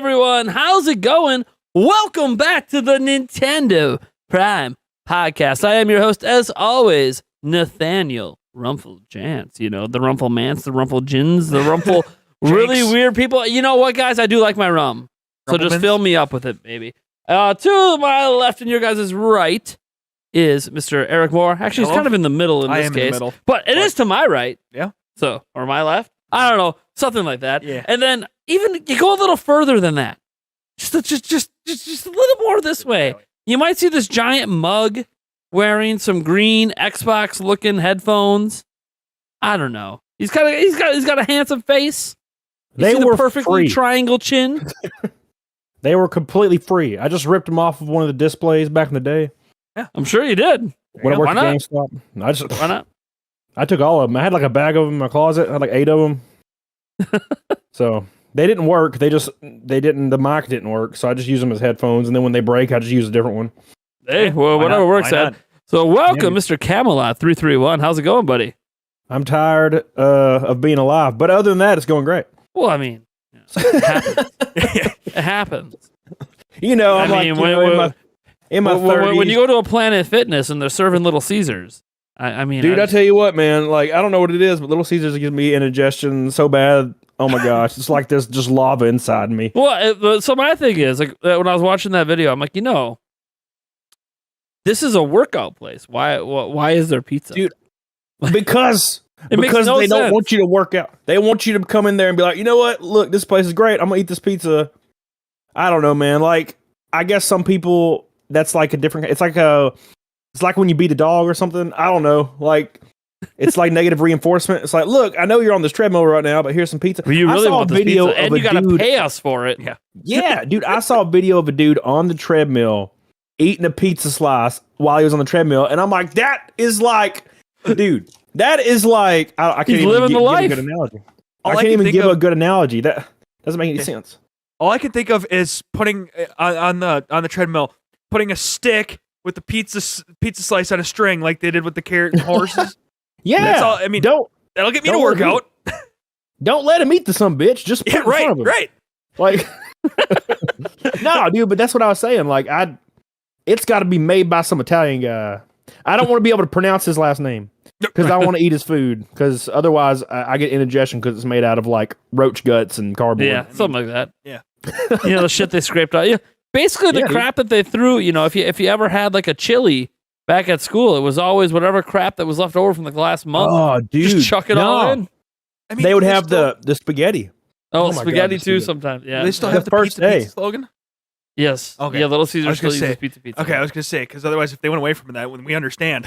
everyone. How's it going? Welcome back to the Nintendo Prime Podcast. I am your host, as always, Nathaniel Janc. You know, the Rumplemans, the Rumplejins, the Rumple really weird people. You know what, guys? I do like my rum. So just fill me up with it, baby. To my left and your guys' right is Mr. Eric Moore. Actually, he's kind of in the middle in this case. In the middle. But it is to my right. Yeah. So, or my left? I don't know. Something like that. Yeah. And then even you go a little further than that. Just a little more this way. You might see this giant mug wearing some green Xbox looking headphones. I don't know. He's got a handsome face. They were perfectly free. Triangle chin. They were completely free. I just ripped them off of one of the displays back in the day. Yeah, I'm sure you did. When I worked at GameStop. Why not? I took all of them. I had like a bag of them in my closet. I had like 8 of them. So they didn't work. The mic didn't work. So I just used them as headphones. And then when they break, I just use a different one. Hey, well, whatever works out. So welcome, Mr. Camelot 331. How's it going, buddy? I'm tired of being alive. But other than that, it's going great. Well, I mean, it happens. It happens. You know, in my 30s. When you go to a Planet Fitness and they're serving Little Caesars, I mean... Dude, I tell you what, man. Like, I don't know what it is, but Little Caesars gives me indigestion so bad. Oh, my gosh. It's like there's just lava inside me. Well, so my thing is, like, when I was watching that video, I'm like, this is a workout place. Why is there pizza? Dude, because they don't want you to work out. They want you to come in there and be like, you know what? Look, this place is great. I'm going to eat this pizza. I don't know, man. Like, I guess some people, that's like a different... It's like when you beat a dog or something. I don't know. Like, it's like negative reinforcement. It's like, look, I know you're on this treadmill right now, but here's some pizza. Well, you really want this pizza, and you got to pay us for it. Yeah, dude, I saw a video of a dude on the treadmill eating a pizza slice while he was on the treadmill, and I'm like, that is like, dude, that is like, I can't even give a good analogy. I can't even give a good analogy. That doesn't make any sense. All I can think of is putting on the treadmill, putting a stick with the pizza slice on a string like they did with the carrot and horses. Yeah, that's all. I mean, that'll get me to work out. Don't let him eat the some bitch. Just put it in front of him. Right. Like, no, dude. But that's what I was saying. Like, it's got to be made by some Italian guy. I don't want to be able to pronounce his last name because I want to eat his food. Because otherwise, I get indigestion because it's made out of like roach guts and cardboard. Yeah, something like that. Yeah, the shit they scraped out. Yeah, basically the crap that they threw. If you ever had like a chili back at school, it was always whatever crap that was left over from the last month. Oh, dude, just chuck it all in. I mean, they would have the spaghetti. Oh, spaghetti too sometimes. Yeah, they still have the pizza slogan. Yes. Okay. Yeah, Little Caesars still uses pizza. Okay, I was gonna say because otherwise, if they went away from that, when we understand,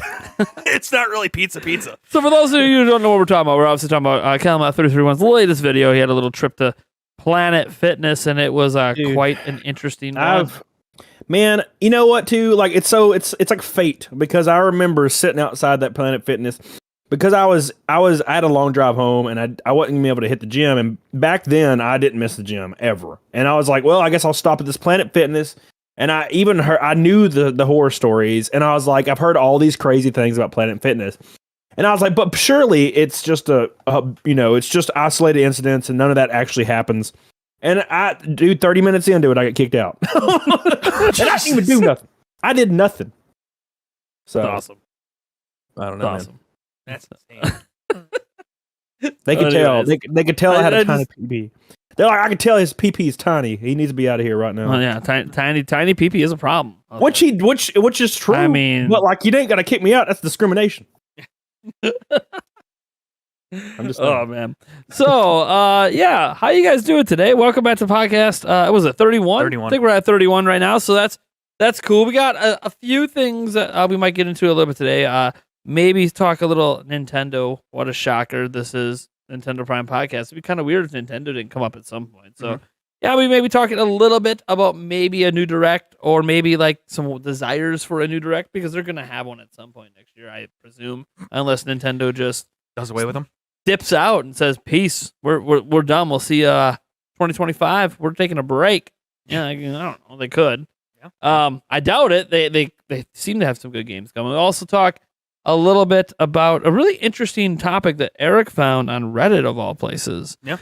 it's not really pizza. So for those of you who don't know what we're talking about, we're obviously talking about Camelot 331's latest video. He had a little trip to Planet Fitness, and it was quite an interesting one. Man, you know what? Too like it's like fate because I remember sitting outside that Planet Fitness because I had a long drive home and I wasn't gonna be able to hit the gym, and back then I didn't miss the gym ever, and I was like, well, I guess I'll stop at this Planet Fitness, and I knew the horror stories, and I was like, I've heard all these crazy things about Planet Fitness, and I was like, but surely it's just it's just isolated incidents and none of that actually happens. And 30 minutes into it, I got kicked out. And I didn't even do nothing. I did nothing. So that's awesome. I don't know. Awesome. That's insane. They could tell. They could tell I had a tiny PP. They're like, I can tell his PP is tiny. He needs to be out of here right now. Well, yeah, tiny PP is a problem. Which is true. I mean, but like, you ain't got to kick me out. That's discrimination. I'm just man. So, how you guys doing today? Welcome back to the podcast. Was it 31? 31. I think we're at 31 right now, so that's cool. We got a few things that we might get into a little bit today. Maybe talk a little Nintendo. What a shocker this is. Nintendo Prime Podcast. It'd be kind of weird if Nintendo didn't come up at some point. So, we may be talking a little bit about maybe a new Direct or maybe like some desires for a new Direct because they're going to have one at some point next year, I presume, unless Nintendo just does away with them. Dips out and says, peace, we're done. We'll see 2025. We're taking a break. Yeah, I don't know. They could. Yeah. I doubt it. They seem to have some good games coming. We'll also talk a little bit about a really interesting topic that Eric found on Reddit of all places. Yeah.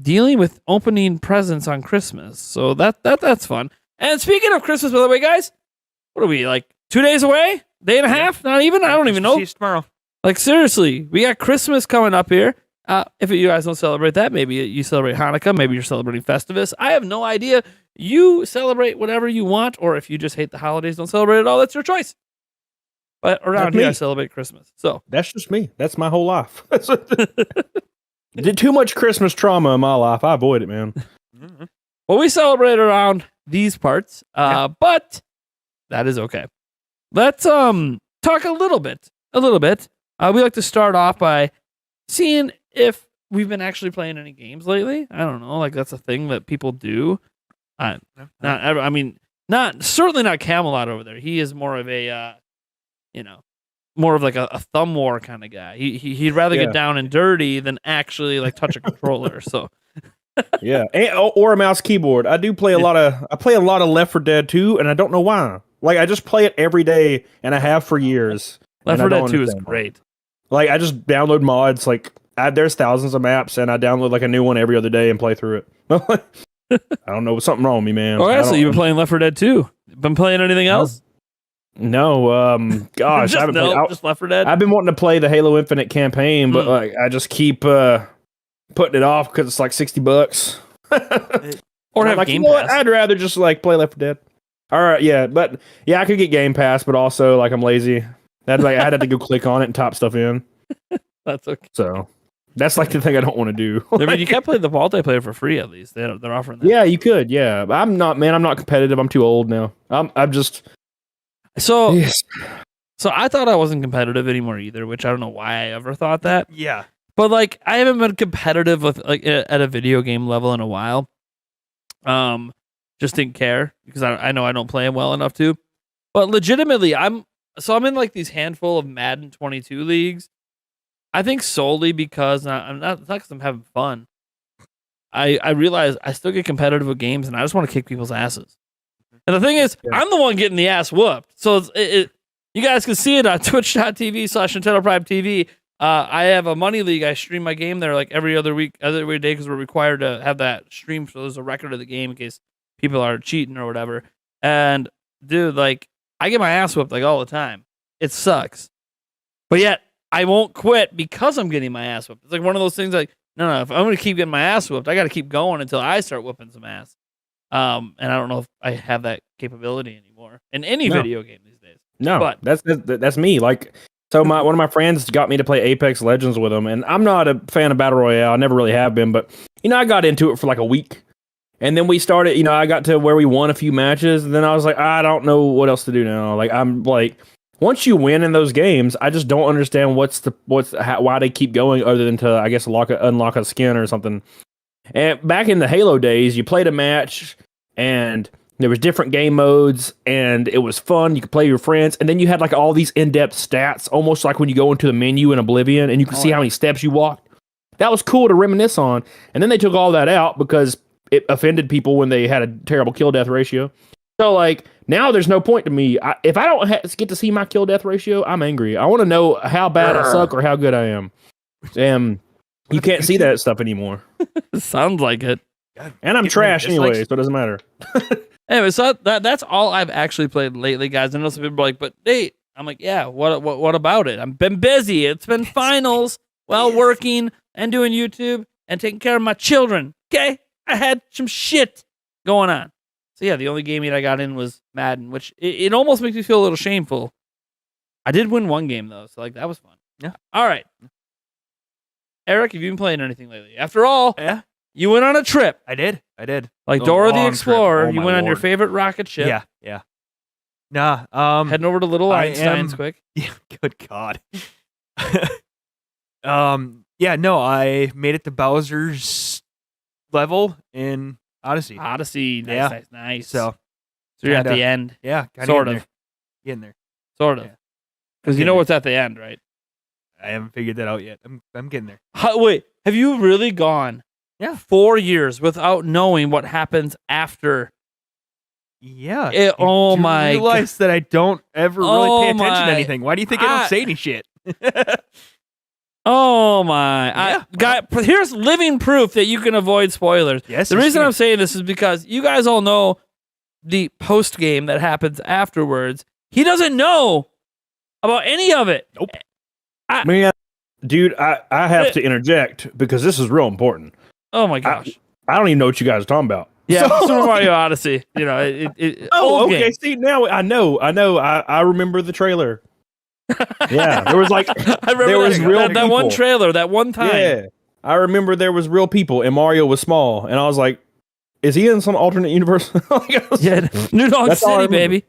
dealing with opening presents on Christmas. So that's fun. And speaking of Christmas, by the way, guys, what are we, like 2 days away? Day and a half? Not even? I don't even know. See you tomorrow. Like, seriously, we got Christmas coming up here. If you guys don't celebrate that, maybe you celebrate Hanukkah. Maybe you're celebrating Festivus. I have no idea. You celebrate whatever you want, or if you just hate the holidays, don't celebrate at all. That's your choice. But around here, I celebrate Christmas. So that's just me. That's my whole life. Did too much Christmas trauma in my life. I avoid it, man. Well, we celebrate around these parts, but that is okay. Let's talk a little bit. We like to start off by seeing if we've been actually playing any games lately. I don't know, like that's a thing that people do. Certainly not Camelot over there. He is more of a, more of like a thumb war kind of guy. He'd rather get down and dirty than actually like touch a controller. So. Yeah, or a mouse keyboard. I do play a lot of. I play a lot of Left 4 Dead 2, and I don't know why. Like I just play it every day, and I have for years. Left 4 Dead 2 is great. Like I just download mods. Like there's thousands of maps, and I download like a new one every other day and play through it. I don't know, something wrong with me, man. Oh, so you've been playing Left 4 Dead 2. Been playing anything else? No, gosh, just, I haven't played. Just Left 4 Dead. I've been wanting to play the Halo Infinite campaign, but like I just keep putting it off because it's like $60. Or have like, Game you know Pass. what? I'd rather just like play Left 4 Dead. All right, yeah, but yeah, I could get Game Pass, but also like I'm lazy. I'd have to go click on it and type stuff in. That's okay. So that's like the thing I don't want to do. I mean, you can't play the multiplayer for free at least. They're offering that. Yeah, you could. Yeah, but I'm not competitive. I'm too old now. I'm just so. Yes. So I thought I wasn't competitive anymore either, which I don't know why I ever thought that. Yeah. But like I haven't been competitive with like at a video game level in a while. Just didn't care because I know I don't play them well enough to. But legitimately, I'm in like these handful of Madden 22 leagues. I think solely because it's not because I'm having fun. I realize I still get competitive with games and I just want to kick people's asses. And the thing is, I'm the one getting the ass whooped. So you guys can see it on twitch.tv/Nintendo Prime TV. I have a money league. I stream my game there like every other day because we're required to have that stream. So there's a record of the game in case people are cheating or whatever. And dude, like I get my ass whooped like all the time. It sucks. But yet I won't quit because I'm getting my ass whooped. It's like one of those things like, no, if I'm going to keep getting my ass whooped, I got to keep going until I start whooping some ass. And I don't know if I have that capability anymore in any video game these days. No, but that's me. Like, so one of my friends got me to play Apex Legends with him, and I'm not a fan of Battle Royale. I never really have been, but I got into it for like a week. And then we started, I got to where we won a few matches, and then I was like, I don't know what else to do now. Like, I'm like, once you win in those games, I just don't understand why they keep going other than to, I guess, unlock a skin or something. And back in the Halo days, you played a match, and there was different game modes, and it was fun. You could play with your friends, and then you had like all these in-depth stats, almost like when you go into the menu in Oblivion, and you can see how many steps you walked. That was cool to reminisce on. And then they took all that out because it offended people when they had a terrible kill-death ratio. So, like, now there's no point to me. If I don't get to see my kill-death ratio, I'm angry. I want to know how bad I suck or how good I am. And you can't see that stuff anymore. Sounds like it. And I'm trash anyway, so it doesn't matter. Anyway, so that's all I've actually played lately, guys. I know some people are like, but Nate, I'm like, yeah, what about it? I've been busy. It's been finals while working and doing YouTube and taking care of my children. Okay? I had some shit going on. So yeah, the only game that I got in was Madden, which it almost makes me feel a little shameful. I did win one game though, so like that was fun. Yeah. All right. Eric, have you been playing anything lately? After all, Yeah. You went on a trip. I did. Like A Dora the long Explorer, trip. Oh, you my went on your lord. favorite rocket ship. Yeah. Nah. Heading over to Little I Einstein's am- quick. Yeah, good God. Yeah, no, I made it to Bowser's level in Odyssey. Odyssey. Yeah. Nice. So you're at kinda- the end. yeah, kinda Sort getting of. there. Getting there. Sort of. Yeah. Because you Getting know there. what's at the end, right? I haven't figured that out yet. I'm getting there. Wait, have you really gone 4 years without knowing what happens after? Yeah. It- you oh do my realize that I don't ever really Oh pay attention my- to anything. Why do you think I don't say any shit? Oh my! Yeah. Here's living proof that you can avoid spoilers. Yes, The you reason can. I'm saying this is because you guys all know the post game that happens afterwards. He doesn't know about any of it. Nope. Man, dude, I have to interject because this is real important. Oh my gosh! I don't even know what you guys are talking about. Yeah, So- Super Mario Odyssey. You know, Oh, old okay. game. See, now I know. I remember the trailer. Yeah, there was like I remember there was real that one people. trailer that one time. Yeah, I remember there was real people and Mario was small, and I was like, "Is he in some alternate universe?" Yeah, New Donk That's all I City, remember. baby.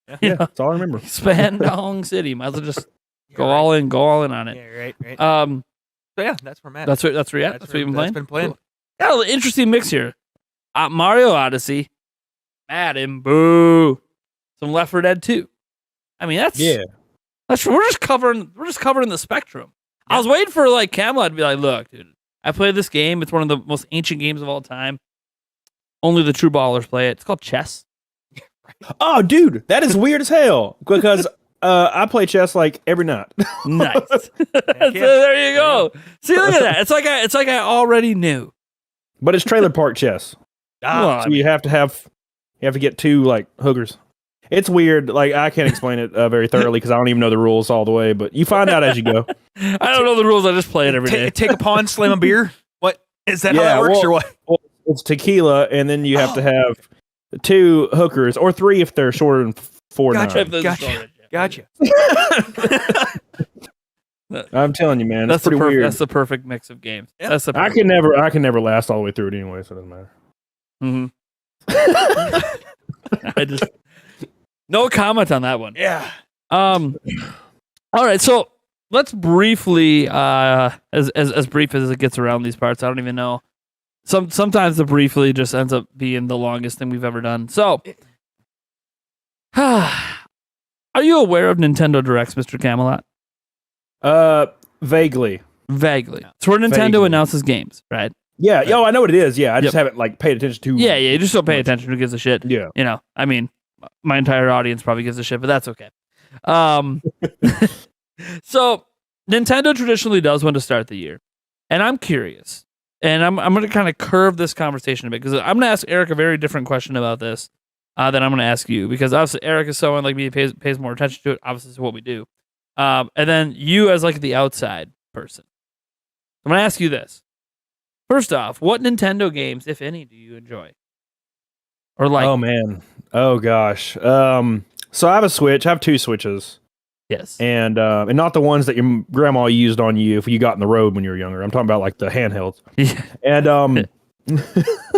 yeah, You know, that's all I remember. Spandong City. Might as well just go right. all in, on it. Yeah, right. So yeah, that's where I'm at. that's where you're at. That's what you've been playing. That's been playing. Cool. Got an interesting mix here. Mario Odyssey, Madden, boo. Some Left 4 Dead 2. I mean, that's we're just covering the spectrum. I was waiting for like Camelot to be like, look, dude, I played this game. It's one of the most ancient games of all time. Only the true ballers play it. It's called chess. Oh, dude, that is weird as hell because I play chess like every night. Nice. So there you go. See, look at that. It's like I already knew. But it's trailer park chess. Well, So you have to get two like hookers. It's weird. Like I can't explain it very thoroughly because I don't even know the rules all the way. But you find out as you go. I don't know the rules. I just play it every day. Take a pawn, slam a beer. What is that? How that works or what? Well, it's tequila, and then you have to have two hookers or three if they're shorter than 4 Gotcha. 9. Gotcha. I'm telling you, man, That's it's pretty weird. That's the perfect mix of games. Yeah. That's the I can never last all the way through it anyway, so it doesn't matter. I just no comment on that one. Yeah. All right, so let's briefly, as brief as it gets around these parts. I don't even know. Sometimes the briefly just ends up being the longest thing we've ever done. So, are you aware of Nintendo Directs, Mr. Camelot? Vaguely. Vaguely. It's where Nintendo Vaguely. announces games, right? Yeah. Yo, I know what it is. Yeah, I just Yep. haven't like paid attention to. Yeah. You just don't pay attention. Who gives a shit? Yeah. You know, I mean, my entire audience probably gives a shit, but that's okay. So Nintendo traditionally does one to start the year, and I'm curious, and I'm going to kind of curve this conversation a bit because I'm going to ask Eric a very different question about this than I'm going to ask you because obviously Eric is someone like me who pays more attention to it. Obviously, it's what we do, and then you as like the outside person. I'm going to ask you this. First off, what Nintendo games, if any, do you enjoy? Or like, Oh man. Oh gosh. So I have a Switch. I have 2 Switches, yes, and not the ones that your grandma used on you if you got in the road when you were younger. I'm talking about like the handhelds. yeah. And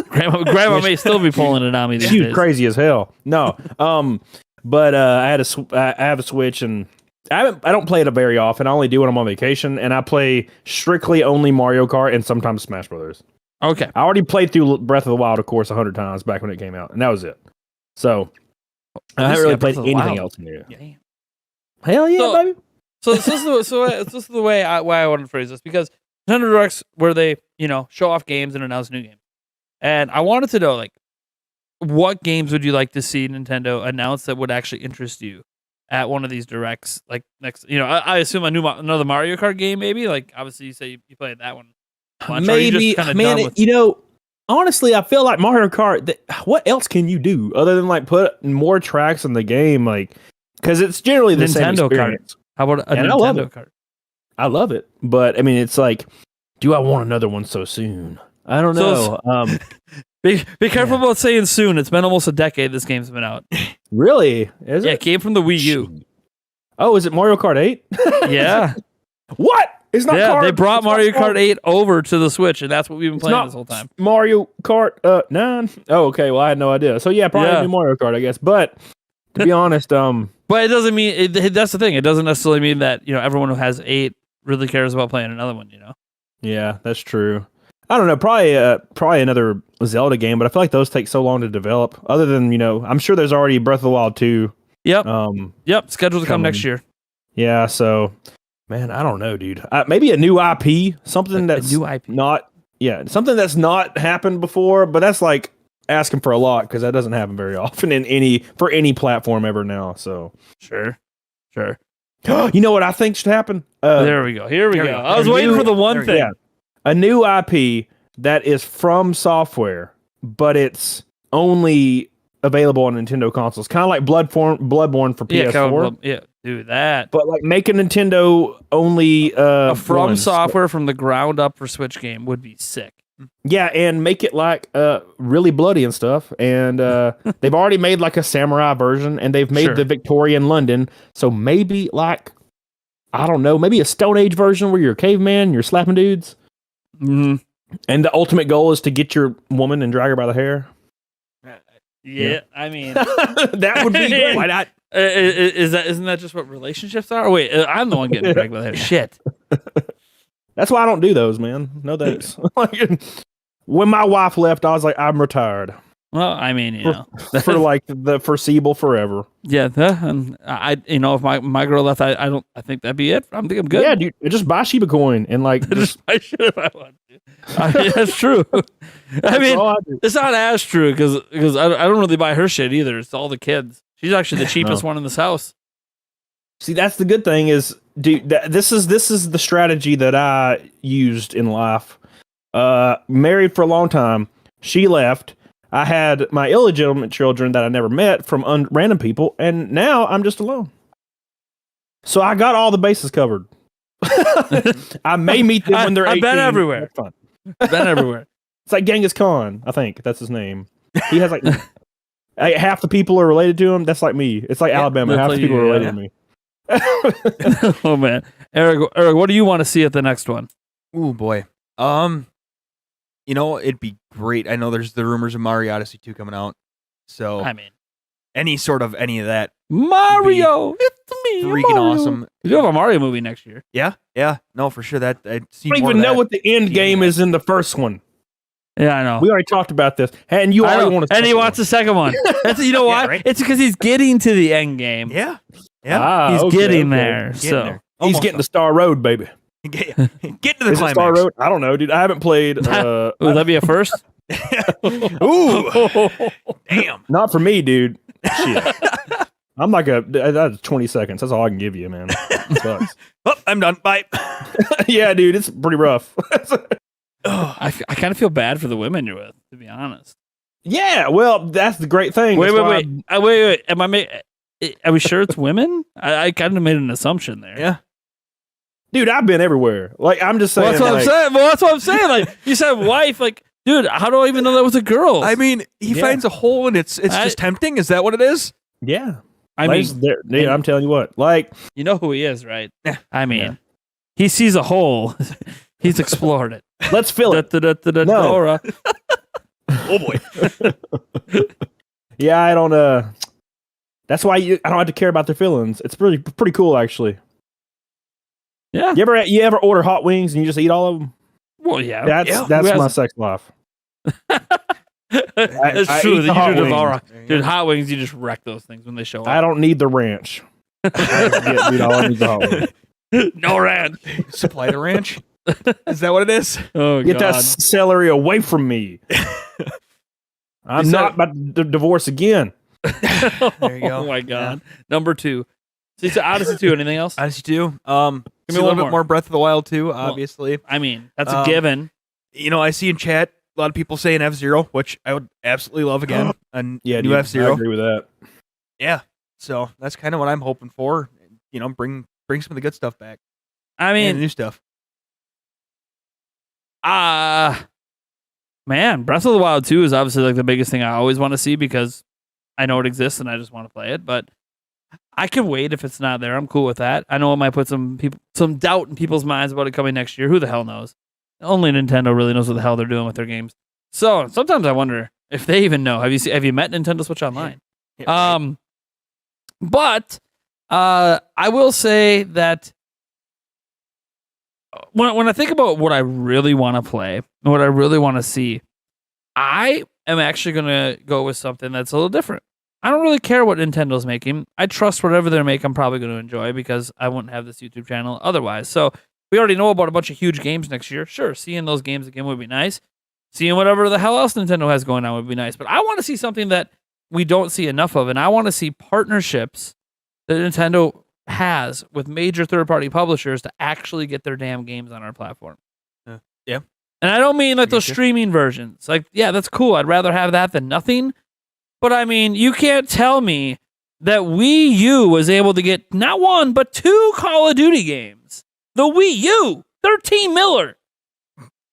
Grandma may still be pulling it on me these she was days. crazy as hell. No. But I have a Switch, and I don't play it very often. I only do when I'm on vacation, and I play strictly only Mario Kart and sometimes Smash Brothers. Okay. I already played through Breath of the Wild, of course, 100 times back when it came out, and that was it. So I haven't really played anything else in there. Yeah. Hell yeah, So- baby! So this is the way I wanted to phrase this because Nintendo Directs where they show off games and announce new games, and I wanted to know like what games would you like to see Nintendo announce that would actually interest you at one of these directs? Like next, I assume another Mario Kart game maybe. Like obviously you say you played that one. Bunch, or are you just Maybe, kinda man. done with- Honestly, I feel like Mario Kart. What else can you do other than like put more tracks in the game? Like, because it's generally the same Nintendo Kart. experience. How about a And I love Nintendo it. Kart? I love it, but I mean, it's like, do I want another one so soon? I don't So- know. Be careful about saying soon. It's been almost a decade this game's been out. Really? Is Yeah, it? it came from the Wii U. Oh, is it Mario Kart 8? Yeah. What? It's not. Yeah, Kart, they brought it's not Mario Kart Kart 8 over to the Switch, and that's what we've been It's playing not this whole time. Mario Kart 9. Oh, okay. Well, I had no idea. So yeah, probably Yeah. new Mario Kart, I guess. But to be honest, But it doesn't mean that's the thing. It doesn't necessarily mean that everyone who has 8 really cares about playing another one. yeah, that's true. I don't know. Probably another Zelda game, but I feel like those take so long to develop. Other than I'm sure there's already Breath of the Wild 2. Yep. Yep. Scheduled to come coming. next year. Yeah. So, man, I don't know, dude. Maybe a new IP, something A that's new IP. something that's not happened before. But that's like asking for a lot because that doesn't happen very often for any platform ever now. So Sure. You know what I think should happen? There we go. Here we go. I was waiting for the one thing. Yeah, a new IP that is from software, but it's only available on Nintendo consoles, kind of like Bloodborne for PS4. Yeah, do that. But like make a Nintendo only A From Software from the ground up for Switch game would be sick. Yeah, and make it like really bloody and stuff. And they've already made like a samurai version, and they've made the Victorian London. So maybe like, I don't know, maybe a Stone Age version where you're a caveman, you're slapping dudes. Mm-hmm. And the ultimate goal is to get your woman and drag her by the hair. Yeah, I mean that would be great. Why not? Isn't that just what relationships are? Oh, wait, I'm the one getting dragged by the hair. Shit. That's why I don't do those, man. No thanks. When my wife left, I was like, I'm retired. Well, I mean, you know, for like the foreseeable forever. Yeah, and if my girl left, I think that'd be it. I think I'm good. Yeah, dude, just buy Shiba Coin and like I should if I want to. That's true. I mean, it's not as true because I don't really buy her shit either. It's all the kids. She's actually the cheapest one in this house. See, that's the good thing is, dude. This is the strategy that I used in life. Married for a long time. She left. I had my illegitimate children that I never met from random people, and now I'm just alone. So I got all the bases covered. I may meet them when they're 18. I've been everywhere. That's fun. I've been everywhere. It's like Genghis Khan, I think that's his name. He has like half the people are related to him. That's like me. It's like Alabama. Half the people are related to me. Oh man, Eric, what do you want to see at the next one? Ooh boy. It'd be great. I know there's the rumors of Mario Odyssey 2 coming out. So I mean, any of that. Mario, it's me. Freaking Mario. awesome. You have a Mario movie next year. Yeah. No, for sure. That I don't even know what the end game is in the first one. Yeah, I know. We already talked about this, and you already want to. And he wants a second one. That's why. Right? It's because he's getting to the end game. Yeah. He's getting there. He's getting to Star Road, baby. Get to the Is climax. Star Road? I don't know, dude. I haven't played. Would that be a first? Ooh, damn! Not for me, dude. Shit. I'm like that's 20 seconds. That's all I can give you, man. It sucks. Oh, I'm done. Bye. Yeah, dude, it's pretty rough. I kind of feel bad for the women you're with, to be honest. Yeah, well, that's the great thing. Wait. Are we sure it's women? I kind of made an assumption there. Yeah. Dude, I've been everywhere. Like, I'm just saying. Well, that's what I'm saying. Like, you said wife. Like, dude, how do I even know that was a girl? I mean, he finds a hole and it's just tempting. Is that what it is? Yeah. I mean, dude, I'm telling you what. Like, you know who he is, right? I mean, he sees a hole. He's explored it. Let's fill it. No. Oh boy. Yeah, I don't. That's why I don't have to care about their feelings. It's pretty cool, actually. Yeah. You ever order hot wings and you just eat all of them? Well, yeah. That's my sex life. It's true. Dude, hot wings, you just wreck those things when they show up. I don't need the ranch. All I need the hot wings. No ranch. Supply the ranch? Is that what it is? Oh, Get God. that celery away from me. I'm not about to divorce again. There you go. Oh, my God. Yeah. Number 2. So Odyssey 2, anything else? Odyssey 2. Give me a little bit more Breath of the Wild 2, obviously. Well, I mean, that's a given. I see in chat a lot of people saying F-Zero, which I would absolutely love again. New F-Zero. I agree with that. Yeah. So that's kind of what I'm hoping for. Bring some of the good stuff back. I mean, and the new stuff. Man, Breath of the Wild 2 is obviously like the biggest thing I always want to see because I know it exists and I just want to play it, but I can wait if it's not there. I'm cool with that. I know it might put some doubt in people's minds about it coming next year. Who the hell knows? Only Nintendo really knows what the hell they're doing with their games. So sometimes I wonder if they even know. Have you met Nintendo Switch Online? Yeah, right. But I will say that when I think about what I really want to play and what I really want to see, I am actually going to go with something that's a little different. I don't really care what Nintendo's making. I trust whatever they make, I'm probably going to enjoy because I wouldn't have this YouTube channel otherwise. So we already know about a bunch of huge games next year. Sure, seeing those games again would be nice. Seeing whatever the hell else Nintendo has going on would be nice. But I want to see something that we don't see enough of, and I want to see partnerships that Nintendo has with major third-party publishers to actually get their damn games on our platform. Yeah. And I don't mean like those Gotcha. streaming versions. Like, yeah, that's cool. I'd rather have that than nothing. But I mean, you can't tell me that Wii U was able to get not one, but 2 Call of Duty games. The Wii U, 13 miller.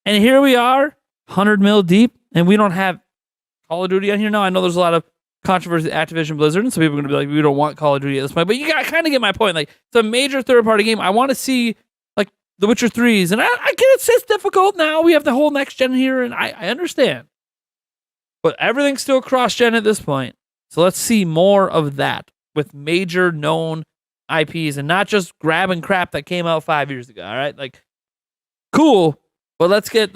And here we are, 100 mil deep, and we don't have Call of Duty on here now. I know there's a lot of controversy with Activision Blizzard, and some people are going to be like, we don't want Call of Duty at this point. But you got kind of get my point. Like, it's a major third-party game. I want to see like The Witcher 3s, and I get it's difficult now. We have the whole next gen here, and I understand. But everything's still cross-gen at this point. So let's see more of that with major known IPs and not just grabbing crap that came out 5 years ago. All right, like cool, but let's get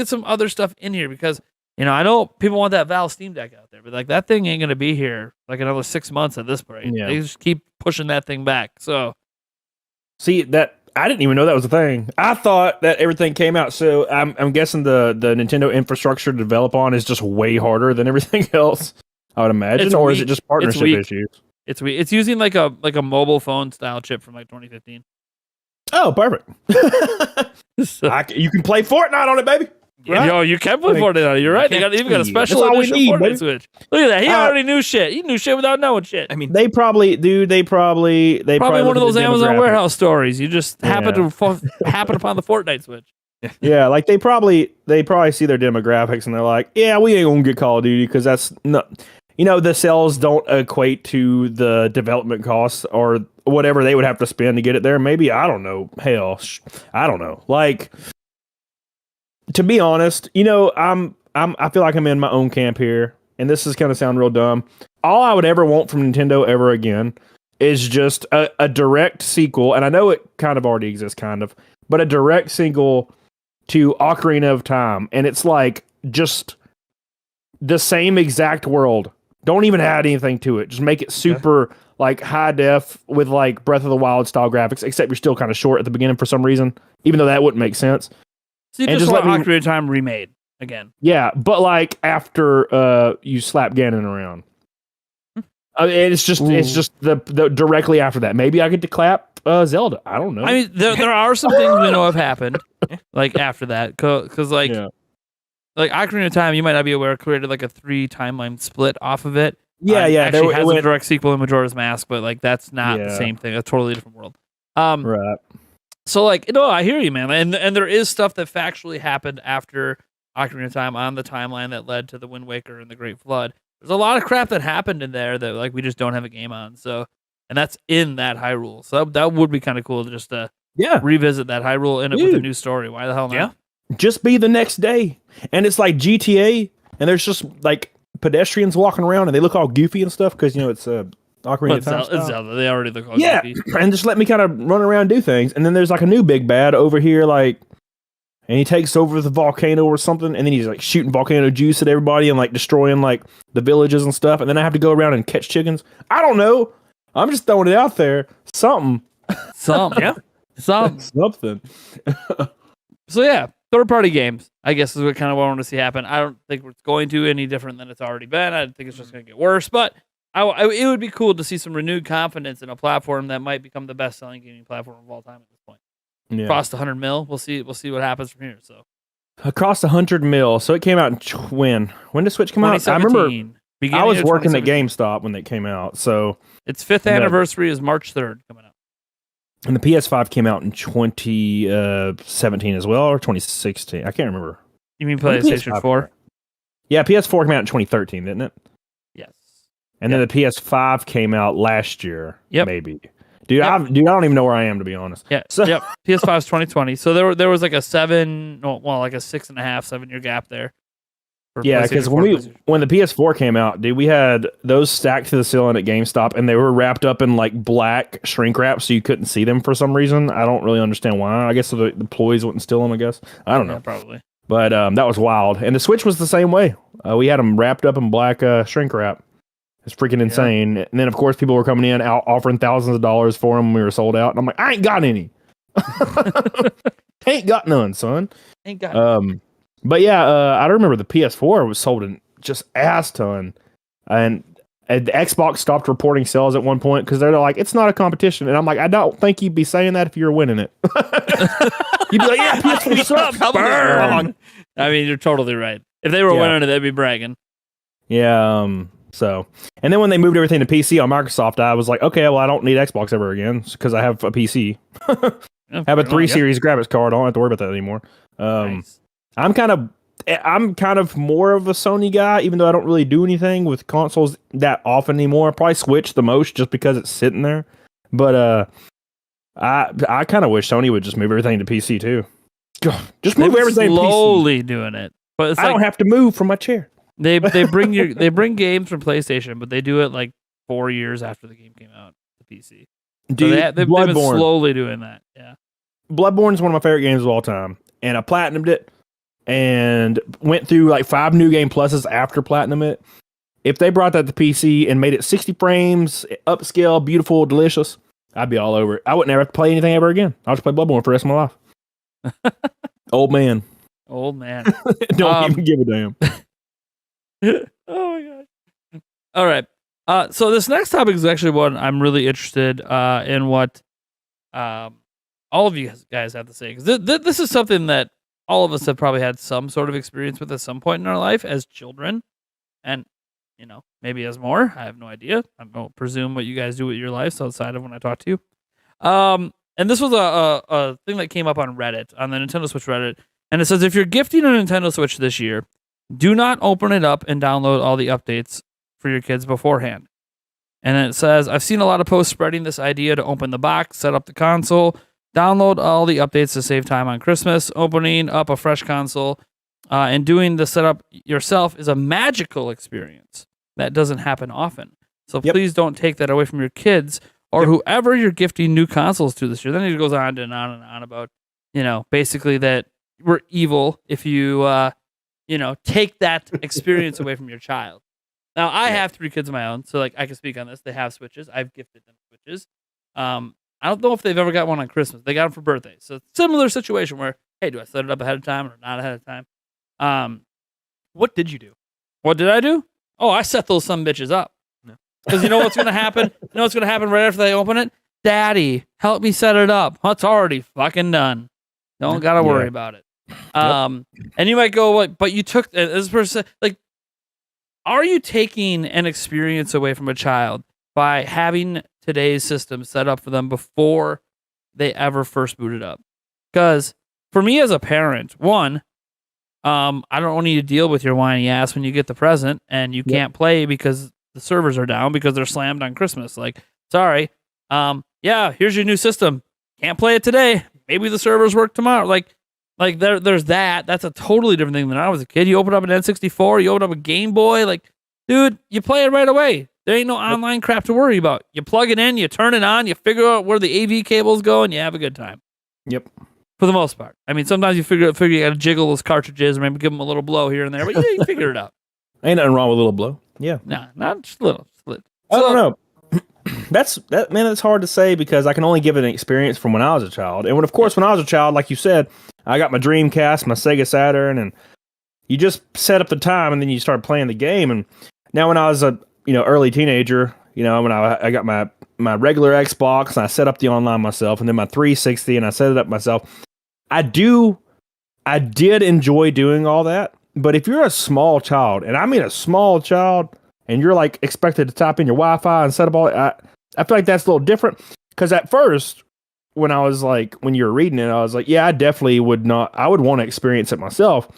some other stuff in here because I know people want that Valve Steam Deck out there, but like that thing ain't gonna be here like another 6 months at this point. Yeah. They just keep pushing that thing back. So See that. I didn't even know that was a thing. I thought that everything came out. So I'm guessing the Nintendo infrastructure to develop on is just way harder than everything else. I would imagine, It's or is weak. it just partnership weak. issues? it's using like a mobile phone style chip from like 2015. Oh, perfect. So, You can play Fortnite on it, baby. Right? Yo, you can play Fortnite on it. You're right. They even got a special That's all we edition need, Fortnite baby. Switch. Look at that. He already knew shit. He knew shit without knowing shit. I mean, They probably Probably one look of at those the Amazon demographic. warehouse stories. You just happen Yeah. to happen upon the Fortnite Switch. Yeah, like they probably see their demographics and they're like, yeah, we ain't gonna get Call of Duty because that's not, the sales don't equate to the development costs or whatever they would have to spend to get it there. Maybe I don't know. Hell, I don't know. Like, to be honest, I feel like I'm in my own camp here, and this is gonna sound real dumb. All I would ever want from Nintendo ever again is just a direct sequel, and I know it kind of already exists, but a direct sequel to Ocarina of Time, and it's like just the same exact world. Don't even add anything to it. Just make it super like high def with like Breath of the Wild style graphics, except you're still kind of short at the beginning for some reason, even though that wouldn't make sense. So you And just just want let me- Ocarina of Time remade again. Yeah, but like after you slap Ganon around. It's just the directly after that. Maybe I get to clap Zelda. I don't know. I mean, there are some things we know have happened, like after that, because like Ocarina of Time, you might not be aware, created like a 3 timeline split off of it. Yeah, Actually, it has a went- direct sequel in Majora's Mask, but like that's not the Yeah. same thing. A totally different world. right. So like, I hear you, man, and there is stuff that factually happened after Ocarina of Time on the timeline that led to the Wind Waker and the Great Flood. There's a lot of crap that happened in there that like we just don't have a game on. So, and that's in that Hyrule. So that would be kind of cool to just revisit that Hyrule in it with a Dude. new story. Why the hell not? Yeah. Just be the next day, and it's like GTA, and there's just like pedestrians walking around, and they look all goofy and stuff because it's Ocarina But of Time. it's style. Zelda. They already look all Yeah, goofy. and just let me kind of run around and do things, and then there's like a new big bad over here, like, and he takes over the volcano or something, and then he's like shooting volcano juice at everybody and like destroying like the villages and stuff, and then I have to go around and catch chickens. I don't know. I'm just throwing it out there. Something. Yeah. Something. So yeah, third-party games, I guess, is what kind of what I want to see happen. I don't think it's going to any different than it's already been. I think it's just going to get worse. But it would be cool to see some renewed confidence in a platform that might become the best-selling gaming platform of all time at this point. Yeah. Crossed 100 mil. We'll see what happens from here. So Across 100 mil. So it came out in when? When did Switch come out? I remember 2017. I Beginning was of working at 2017. GameStop when they came out. So Its 5th anniversary is March 3rd coming up. and the PS5 came out in 2017 as well, or 2016. I can't remember. You mean When did PlayStation PS5 4? come out? Yeah, PS4 came out in 2013, didn't it? Yes. And then the PS5 came out last year. Yep. Maybe. Dude, Yep. I don't even know where I am, to be honest. Yeah. So- Yep. PS5 is 2020. So there was like a 6.5, 7 year gap there. for Yeah, PlayStation because 4 and PlayStation. when the PS4 came out, dude, we had those stacked to the ceiling at GameStop, and they were wrapped up in like black shrink wrap, so you couldn't see them for some reason. I don't really understand why. I guess the employees wouldn't steal them. I guess I don't know, Yeah, probably. but that was wild. And the Switch was the same way. We had them wrapped up in black shrink wrap. It's freaking insane. And then of course people were coming in out offering thousands of dollars for them when we were sold out, and I'm like, I ain't got any. Ain't got none, son. Ain't got it. But yeah, I remember the PS4 was sold in just ass ton, and the Xbox stopped reporting sales at one point because they're like, it's not a competition. And I'm like, I don't think you'd be saying that if you were winning it. You'd be like, yeah, PS4 sucks. Burn. I mean, you're totally right. If they were winning it, they'd be bragging. Yeah. So, and then when they moved everything to PC on Microsoft, I was like, okay, well, I don't need Xbox ever again because I have a PC. I have a 3 Series graphics card. I don't have to worry about that anymore. Nice. I'm kind of more of a Sony guy, even though I don't really do anything with consoles that often anymore. I probably Switch the most just because it's sitting there. But I kind of wish Sony would just move everything to PC too. Just move everything slowly to PC. Doing it, but it's I don't have to move from my chair. They bring games from PlayStation, but they do it like 4 years after the game came out to PC. Dude, so they've been slowly doing that. Yeah, Bloodborne is one of my favorite games of all time, and I platinumed it and went through like 5 new game pluses after platinum it. If they brought that to PC and made it 60 frames, upscale, beautiful, delicious, I'd be all over it. I would never have to play anything ever again. I'll just play Bloodborne for the rest of my life. Old man. Don't even give a damn. Oh my god! All right. So this next topic is actually one I'm really interested in what all of you guys have to say, because this is something that all of us have probably had some sort of experience with at some point in our life as children, and maybe as more. I have no idea. I don't presume what you guys do with your lives outside of when I talk to you. And this was a thing that came up on Reddit, on the Nintendo Switch Reddit, and it says if you're gifting a Nintendo Switch this year, do not open it up and download all the updates for your kids beforehand. And then it says, I've seen a lot of posts spreading this idea to open the box, set up the console, download all the updates to save time on Christmas. Opening up a fresh console and doing the setup yourself is a magical experience that doesn't happen often. So please don't take that away from your kids or whoever you're gifting new consoles to this year. Then it goes on and on and on about, basically that we're evil if you take that experience away from your child. Now, I have 3 kids of my own, so like I can speak on this. They have Switches. I've gifted them Switches. I don't know if they've ever got one on Christmas. They got them for birthdays. So similar situation where, hey, do I set it up ahead of time or not ahead of time? What did you do? What did I do? Oh, I set those some bitches up. Because you know what's going to happen? You know what's going to happen right after they open it? Daddy, help me set it up. Well, it's already fucking done. Don't got to worry about it. And you might go, but you took this person, like, are you taking an experience away from a child by having today's system set up for them before they ever first boot it up? Because for me as a parent, one, I don't want you to deal with your whiny ass when you get the present and you can't play because the servers are down because they're slammed on Christmas. Like, sorry. Here's your new system. Can't play it today. Maybe the servers work tomorrow. Like there's that. That's a totally different thing than I was a kid. You open up an N64, you open up a Game Boy, like, dude, you play it right away. There ain't no online crap to worry about. You plug it in, you turn it on, you figure out where the AV cables go, and you have a good time. Yep. For the most part. I mean, sometimes you figure you gotta jiggle those cartridges or maybe give them a little blow here and there, but you figure it out. Ain't nothing wrong with a little blow. Yeah. Nah, not just a little. I don't know. That's hard to say because I can only give it an experience from when I was a child. And when I was a child, like you said, I got my Dreamcast, my Sega Saturn, and you just set up the time and then you start playing the game. And now when I was a early teenager, when I got my regular Xbox and I set up the online myself, and then my 360 and I set it up myself. I did enjoy doing all that. But if you're a small child, and I mean a small child, and you're like expected to type in your Wi-Fi and set up all that, I feel like that's a little different. Because at first, when you were reading it, I was like, yeah, I definitely would not. I would want to experience it myself.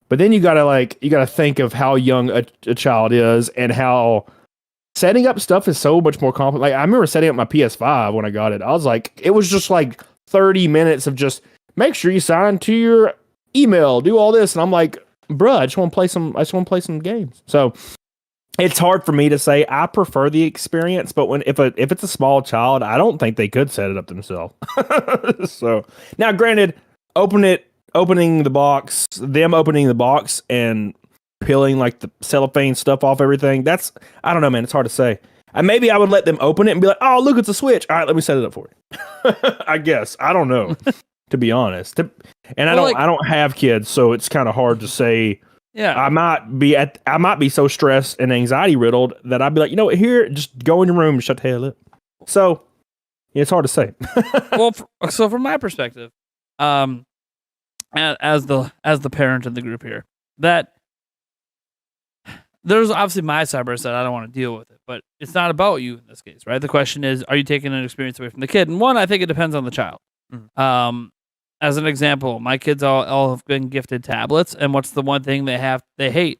But then you gotta think of how young a child is and how setting up stuff is so much more complex. Like I remember setting up my PS5 when I got it. I was like, it was just like 30 minutes of just make sure you sign to your email, do all this, and I'm like, bruh, I just want to play some games. So it's hard for me to say. I prefer the experience, but if it's a small child, I don't think they could set it up themselves. So now, granted, opening the box and peeling like the cellophane stuff off everything. That's, I don't know, man. It's hard to say. And maybe I would let them open it and be like, oh, look, it's a Switch. All right, let me set it up for you. I guess. I don't know, to be honest. And I don't have kids, so it's kind of hard to say. Yeah. I might be so stressed and anxiety riddled that I'd be like, you know what, here, just go in your room and shut the hell up. So it's hard to say. Well, so from my perspective, as the parent in the group here, that there's obviously my side where I said I don't want to deal with it, but it's not about you in this case, right? The question is, are you taking an experience away from the kid? And one, I think it depends on the child. As an example, my kids all have been gifted tablets, and what's the one thing they hate?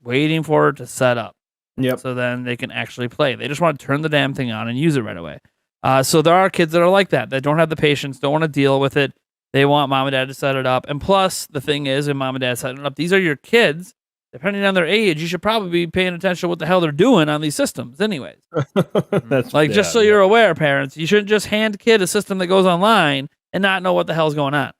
Waiting for it to set up. Yep. So then they can actually play. They just want to turn the damn thing on and use it right away. So there are kids that are like that don't have the patience, don't want to deal with it. They want mom and dad to set it up. And plus, the thing is, when mom and dad set it up, these are your kids. Depending on their age, you should probably be paying attention to what the hell they're doing on these systems anyways. Just so you're aware, parents, you shouldn't just hand kid a system that goes online and not know what the hell's going on.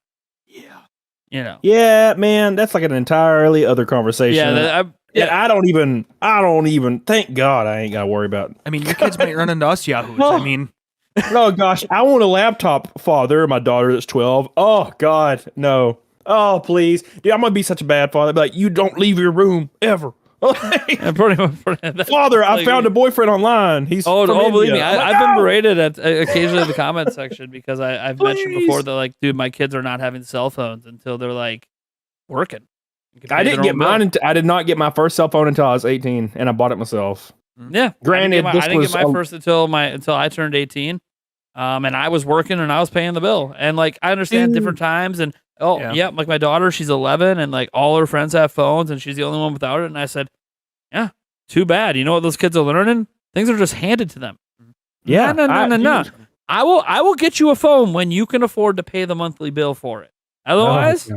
Yeah. You know. Yeah, man, that's like an entirely other conversation. I don't even, thank God I ain't got to worry about it. I mean, your kids might run into us yahoos. I mean. Oh, gosh, I want a laptop father. My daughter that's 12. Oh, God, no. Oh, please. Dude, I'm going to be such a bad father. I'd be like, you don't leave your room ever. Father, I found a boyfriend online. He's believe me, I've been berated at occasionally in the comment section because I've mentioned before that, like, dude, my kids are not having cell phones until they're like working. I didn't get mine. I did not get my first cell phone until I was 18, and I bought it myself. Yeah, granted, I didn't get my first until I turned 18, and I was working and I was paying the bill. And like, I understand different times, and like my daughter, she's 11, and like all her friends have phones, and she's the only one without it. And I said, yeah, too bad. You know what those kids are learning? Things are just handed to them. Yeah, no. I will get you a phone when you can afford to pay the monthly bill for it. Otherwise.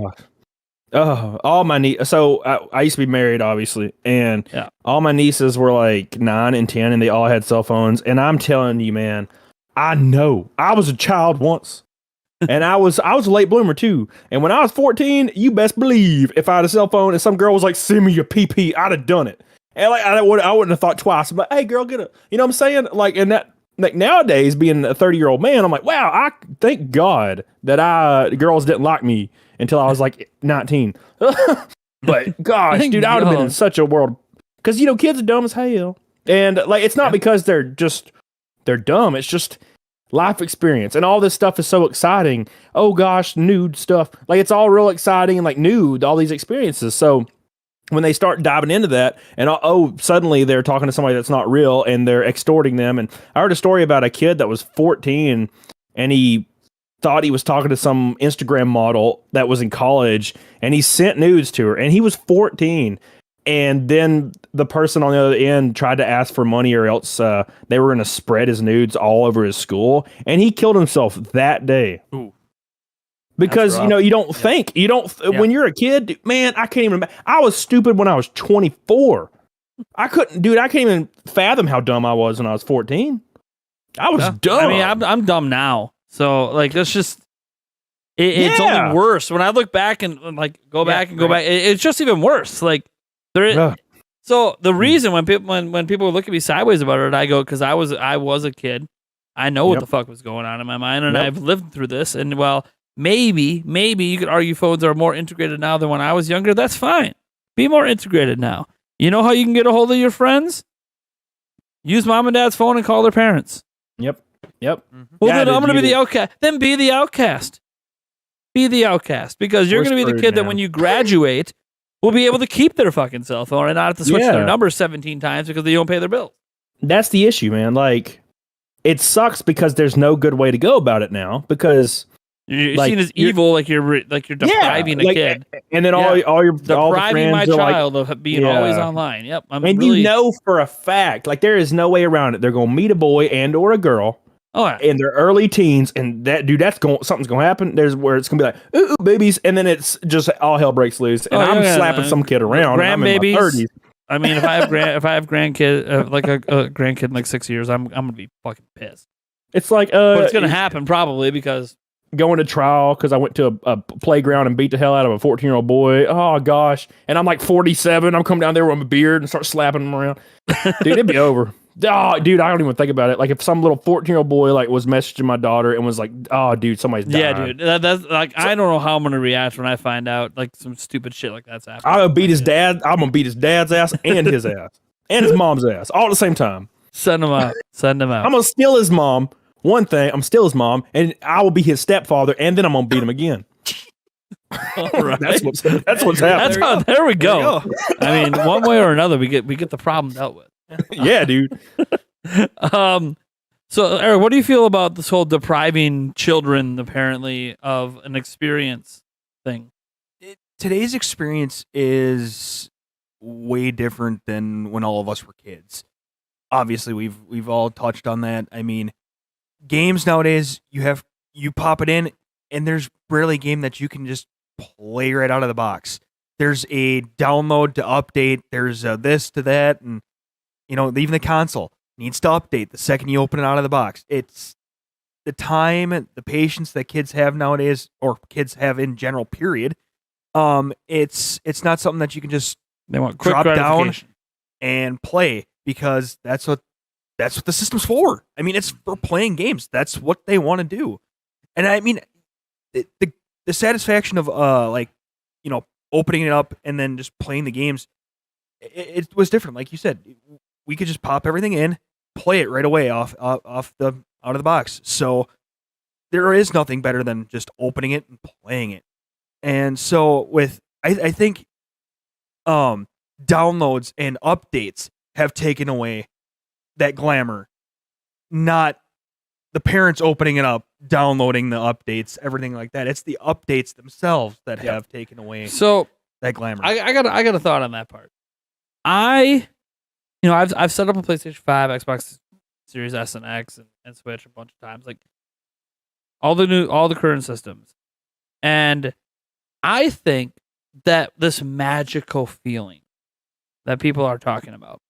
All my nieces. So I used to be married, obviously, and all my nieces were like 9 and 10, and they all had cell phones. And I'm telling you, man, I know I was a child once, and I was a late bloomer too. And when I was 14, you best believe if I had a cell phone and some girl was like, "Send me your PP," I'd have done it. And like I wouldn't have thought twice. I'm like, "Hey, girl, get it." You know what I'm saying? Like, and that. Like nowadays, being a 30-year-old man, I'm like, wow, I thank God that girls didn't like me until I was like 19. But gosh, dude, I would have been in such a world because kids are dumb as hell, and like it's not because they're dumb. It's just life experience, and all this stuff is so exciting. Oh gosh, nude stuff, like it's all real exciting and like nude, all these experiences. So when they start diving into that and suddenly they're talking to somebody that's not real and they're extorting them. And I heard a story about a kid that was 14 and he thought he was talking to some Instagram model that was in college, and he sent nudes to her, and he was 14. And then the person on the other end tried to ask for money, or else they were going to spread his nudes all over his school. And he killed himself that day. Ooh. Because, you don't think, when you're a kid, man, I can't even, I was stupid when I was 24. I can't even fathom how dumb I was when I was 14. I was dumb. I mean, I'm dumb now. So, like, that's just, it's only worse. When I look back and, like, go back, it's just even worse. Like, so the reason when people look at me sideways about it, I go, because I was a kid. I know what the fuck was going on in my mind, and I've lived through this, and, well, maybe you could argue phones are more integrated now than when I was younger. That's fine. Be more integrated now. You know how you can get a hold of your friends? Use mom and dad's phone and call their parents. Yep. Mm-hmm. Well, then I'm going to be the outcast. Then be the outcast. Be the outcast, because you're going to be the kid that when you graduate will be able to keep their fucking cell phone and not have to switch their number 17 times because they don't pay their bills. That's the issue, man. Like, it sucks because there's no good way to go about it now, because you're seen as evil, like you're depriving a kid, and then all your depriving my child of being always online. Yep, you know for a fact, like there is no way around it. They're gonna meet a boy and or a girl, in their early teens, and something's gonna happen. There's where it's gonna be like, ooh, babies, and then it's just all hell breaks loose, and I'm slapping some kid around. Grandbabies. I'm in my 30s. I mean, if I have grandkid, like a grandkid in like 6 years, I'm gonna be fucking pissed. It's like, but it's gonna happen probably because. Going to trial because I went to a playground and beat the hell out of a 14-year-old boy. Oh, gosh. And I'm like 47. I'm coming down there with my beard and start slapping him around. Dude, it'd be over. Oh, dude, I don't even think about it. Like if some little 14-year-old boy like was messaging my daughter and was like, "Oh, dude, somebody's dying." Yeah, dude. That's like I don't know how I'm gonna react when I find out like some stupid shit like that's happening. I'm gonna beat his dad. I'm gonna beat his dad's ass and his ass and his mom's ass all at the same time. Send him out. Send him out. I'm gonna steal his mom. One thing, I'm still his mom, and I will be his stepfather, and then I'm gonna beat him again. All right. That's what's happening. There we go. I mean, one way or another, we get the problem dealt with. Yeah, dude. So Eric, what do you feel about this whole depriving children apparently of an experience thing? Today's experience is way different than when all of us were kids. Obviously, we've all touched on that. I mean, games nowadays, you pop it in, and there's rarely a game that you can just play right out of the box. There's a download to update. There's a this to that, and even the console needs to update the second you open it out of the box. It's the time, the patience that kids have nowadays, or kids have in general. Period. It's not something that you can just They want quick drop down gratification. and play, because that's what the system's for. I mean, it's for playing games. That's what they want to do. And I mean, the satisfaction of opening it up and then just playing the games, it was different. Like you said, we could just pop everything in, play it right away out of the box. So there is nothing better than just opening it and playing it. And so I think downloads and updates have taken away that glamour, not the parents opening it up, downloading the updates, everything like that. It's the updates themselves that have taken away that glamour. I got a thought on that part. I've set up a PlayStation 5, Xbox Series S and X, and Switch a bunch of times, like all the current systems, and I think that this magical feeling that people are talking about,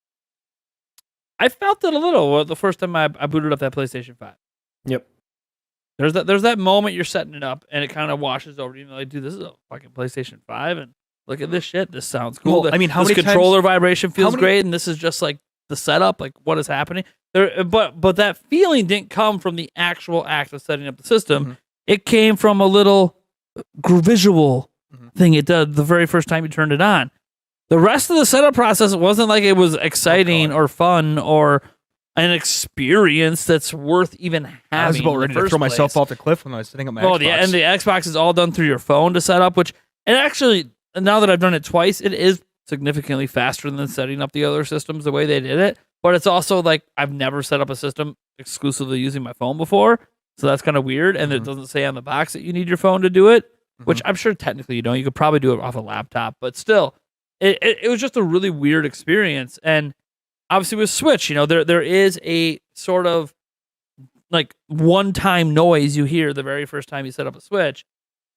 I felt it a little the first time I booted up that PlayStation 5. Yep. There's that moment you're setting it up and it kind of washes over you. Like, dude, this is a fucking PlayStation 5, and look at this shit. This sounds cool. Well, I mean, how this many controller times, vibration feels great, and this is just like the setup. Like, what is happening there? But that feeling didn't come from the actual act of setting up the system. Mm-hmm. It came from a little visual thing it did the very first time you turned it on. The rest of the setup process wasn't like it was exciting or fun or an experience that's worth even having. I was about ready to throw myself off the cliff when I was setting up my Xbox. Yeah, and the Xbox is all done through your phone to set up, which, and actually, now that I've done it twice, it is significantly faster than setting up the other systems the way they did it. But it's also like, I've never set up a system exclusively using my phone before, so that's kind of weird, and it doesn't say on the box that you need your phone to do it, which I'm sure technically you don't. You could probably do it off a laptop, but still, it was just a really weird experience. And obviously with Switch, there is a sort of like one-time noise you hear the very first time you set up a Switch,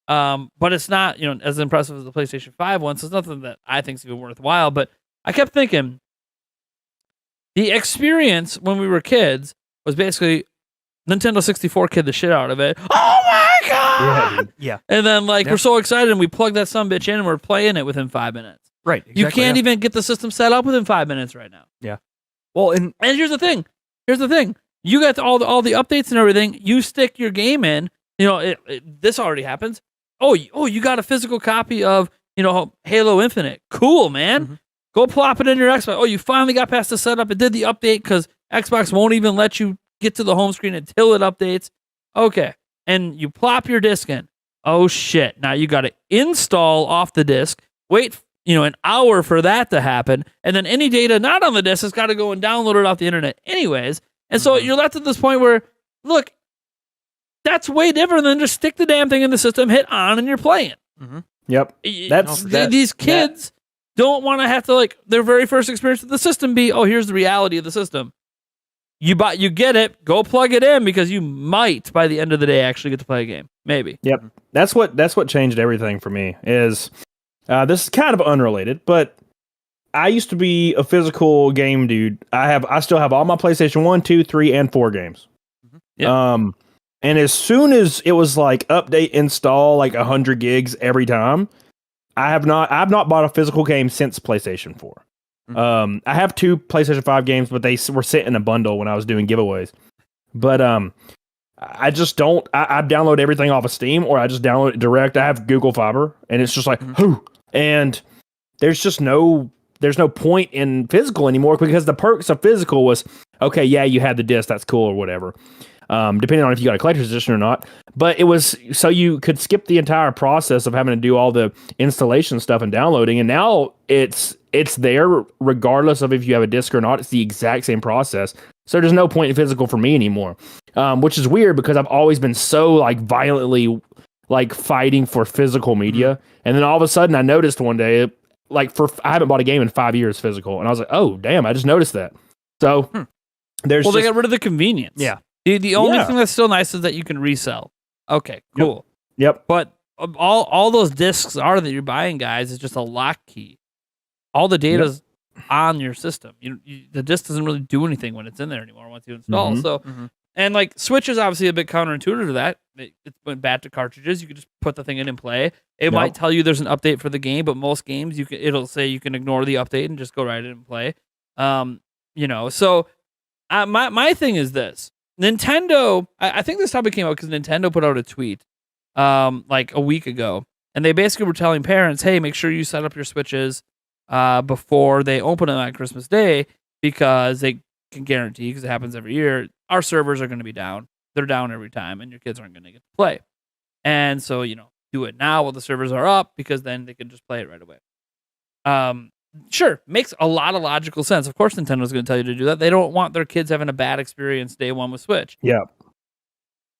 but it's not as impressive as the PlayStation 5 one, so it's nothing that I think is even worthwhile. But I kept thinking, the experience when we were kids was basically Nintendo 64 kid the shit out of it. Oh my god! Yeah. And then we're so excited and we plug that sumbitch in and we're playing it within 5 minutes. Right. Exactly, you can't even get the system set up within 5 minutes right now. Yeah. Well, and here's the thing. You got all the updates and everything. You stick your game in. This already happens. Oh, you got a physical copy of Halo Infinite. Cool, man. Go plop it in your Xbox. Oh, you finally got past the setup. It did the update because Xbox won't even let you get to the home screen until it updates. Okay, and you plop your disc in. Oh shit! Now you got to install off the disc. Wait, an hour for that to happen, and then any data not on the disc has got to go and download it off the internet, anyways. And so you're left at this point where, look, that's way different than just stick the damn thing in the system, hit on, and you're playing. Yep. These kids don't want to have to their very first experience with the system be, oh, here's the reality of the system. You get it, go plug it in because you might by the end of the day actually get to play a game. Maybe. Yep. That's what changed everything for me is this is kind of unrelated, but I used to be a physical game dude. I still have all my PlayStation 1, 2, 3, and 4 games. Yeah. And as soon as it was update install 100 gigs every time, I've not bought a physical game since PlayStation 4. I have 2 PlayStation 5 games, but they were sent in a bundle when I was doing giveaways. But I just don't. I download everything off of Steam, or I just download it direct. I have Google Fiber, and it's just like whoo, and there's no point in physical anymore because the perks of physical was okay. Yeah, you had the disc, that's cool or whatever. Depending on if you got a collector's edition or not. But it was so you could skip the entire process of having to do all the installation stuff and downloading. And now it's there regardless of if you have a disc or not. It's the exact same process. So there's no point in physical for me anymore, which is weird because I've always been so like violently like fighting for physical media. And then all of a sudden I noticed one day, like I haven't bought a game in 5 years physical. And I was like, oh, damn, I just noticed that. So they got rid of the convenience. Yeah. The only thing that's still nice is that you can resell. Okay, cool. Yep. But all those discs are that you're buying, guys, is just a lock key. All the data's on your system. The disc doesn't really do anything when it's in there anymore once you install. So, and like Switch is obviously a bit counterintuitive to that. It went back to cartridges. You could just put the thing in and play. It might tell you there's an update for the game, but most games it'll say you can ignore the update and just go right in and play. So my thing is this. Nintendo, I think this topic came out because Nintendo put out a tweet like a week ago, and they basically were telling parents, hey, make sure you set up your Switches before they open them on Christmas Day because they can guarantee, because it happens every year, our servers are going to be down. They're down every time, and your kids aren't going to get to play. And so, do it now while the servers are up because then they can just play it right away. Sure, makes a lot of logical sense. Of course, Nintendo's going to tell you to do that. They don't want their kids having a bad experience day one with Switch. Yeah.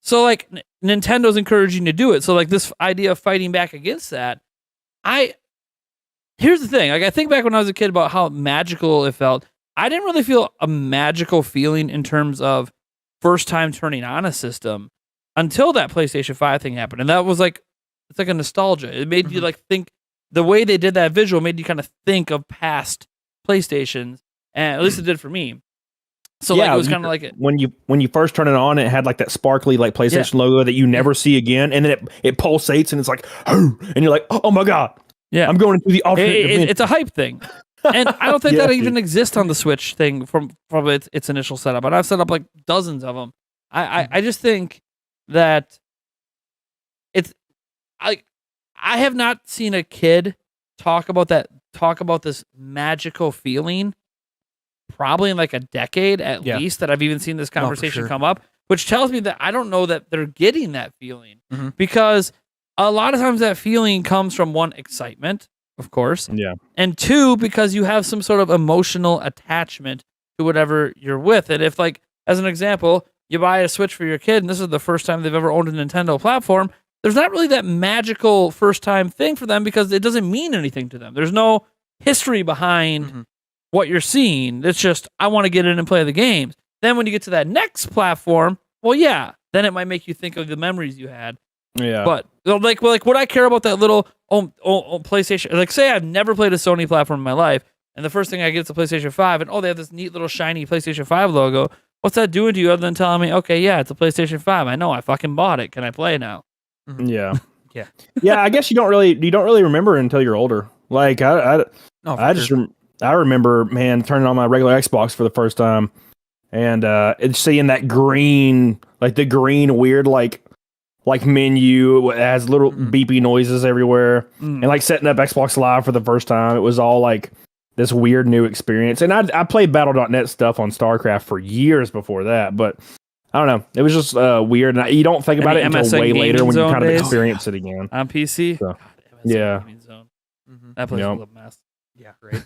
So, like, Nintendo's encouraging you to do it. So, like, this idea of fighting back against that, here's the thing. Like, I think back when I was a kid about how magical it felt. I didn't really feel a magical feeling in terms of first time turning on a system until that PlayStation 5 thing happened. And that was like, it's like a nostalgia. It made you like think. The way they did that visual made you kind of think of past PlayStations, and at least it did for me. So like, it was kind of like when you first turn it on, it had like that sparkly like PlayStation logo that you never see again, and then it pulsates and it's like, and you're like, oh my god, I'm going into the alternate dimension. It's a hype thing, and I don't think that even exists on the Switch thing from its initial setup. And I've set up like dozens of them. I just think that it's like. I have not seen a kid talk about this magical feeling probably in like a decade at least that I've even seen this conversation come up, which tells me that I don't know that they're getting that feeling because a lot of times that feeling comes from one, excitement, of course. Yeah. And two, because you have some sort of emotional attachment to whatever you're with. And if like, as an example, you buy a Switch for your kid and this is the first time they've ever owned a Nintendo platform, there's not really that magical first time thing for them because it doesn't mean anything to them. There's no history behind what you're seeing. It's just, I want to get in and play the games. Then when you get to that next platform, well, then it might make you think of the memories you had. Yeah. But like would I care about that little PlayStation? Like, say I've never played a Sony platform in my life, and the first thing I get is a PlayStation 5, and they have this neat little shiny PlayStation 5 logo. What's that doing to you other than telling me, okay, it's a PlayStation 5. I know, I fucking bought it. Can I play now? Yeah. I guess you don't really remember it until you're older. Like I remember, man, turning on my regular Xbox for the first time and seeing that green, like the green weird like menu. It has little beepy noises everywhere, and like setting up Xbox Live for the first time. It was all like this weird new experience. And I played Battle.net stuff on StarCraft for years before that, but I don't know. It was just weird. And you don't think about it until way later when you kind of experience it again. On PC? So, That place was a mess. Yeah, right.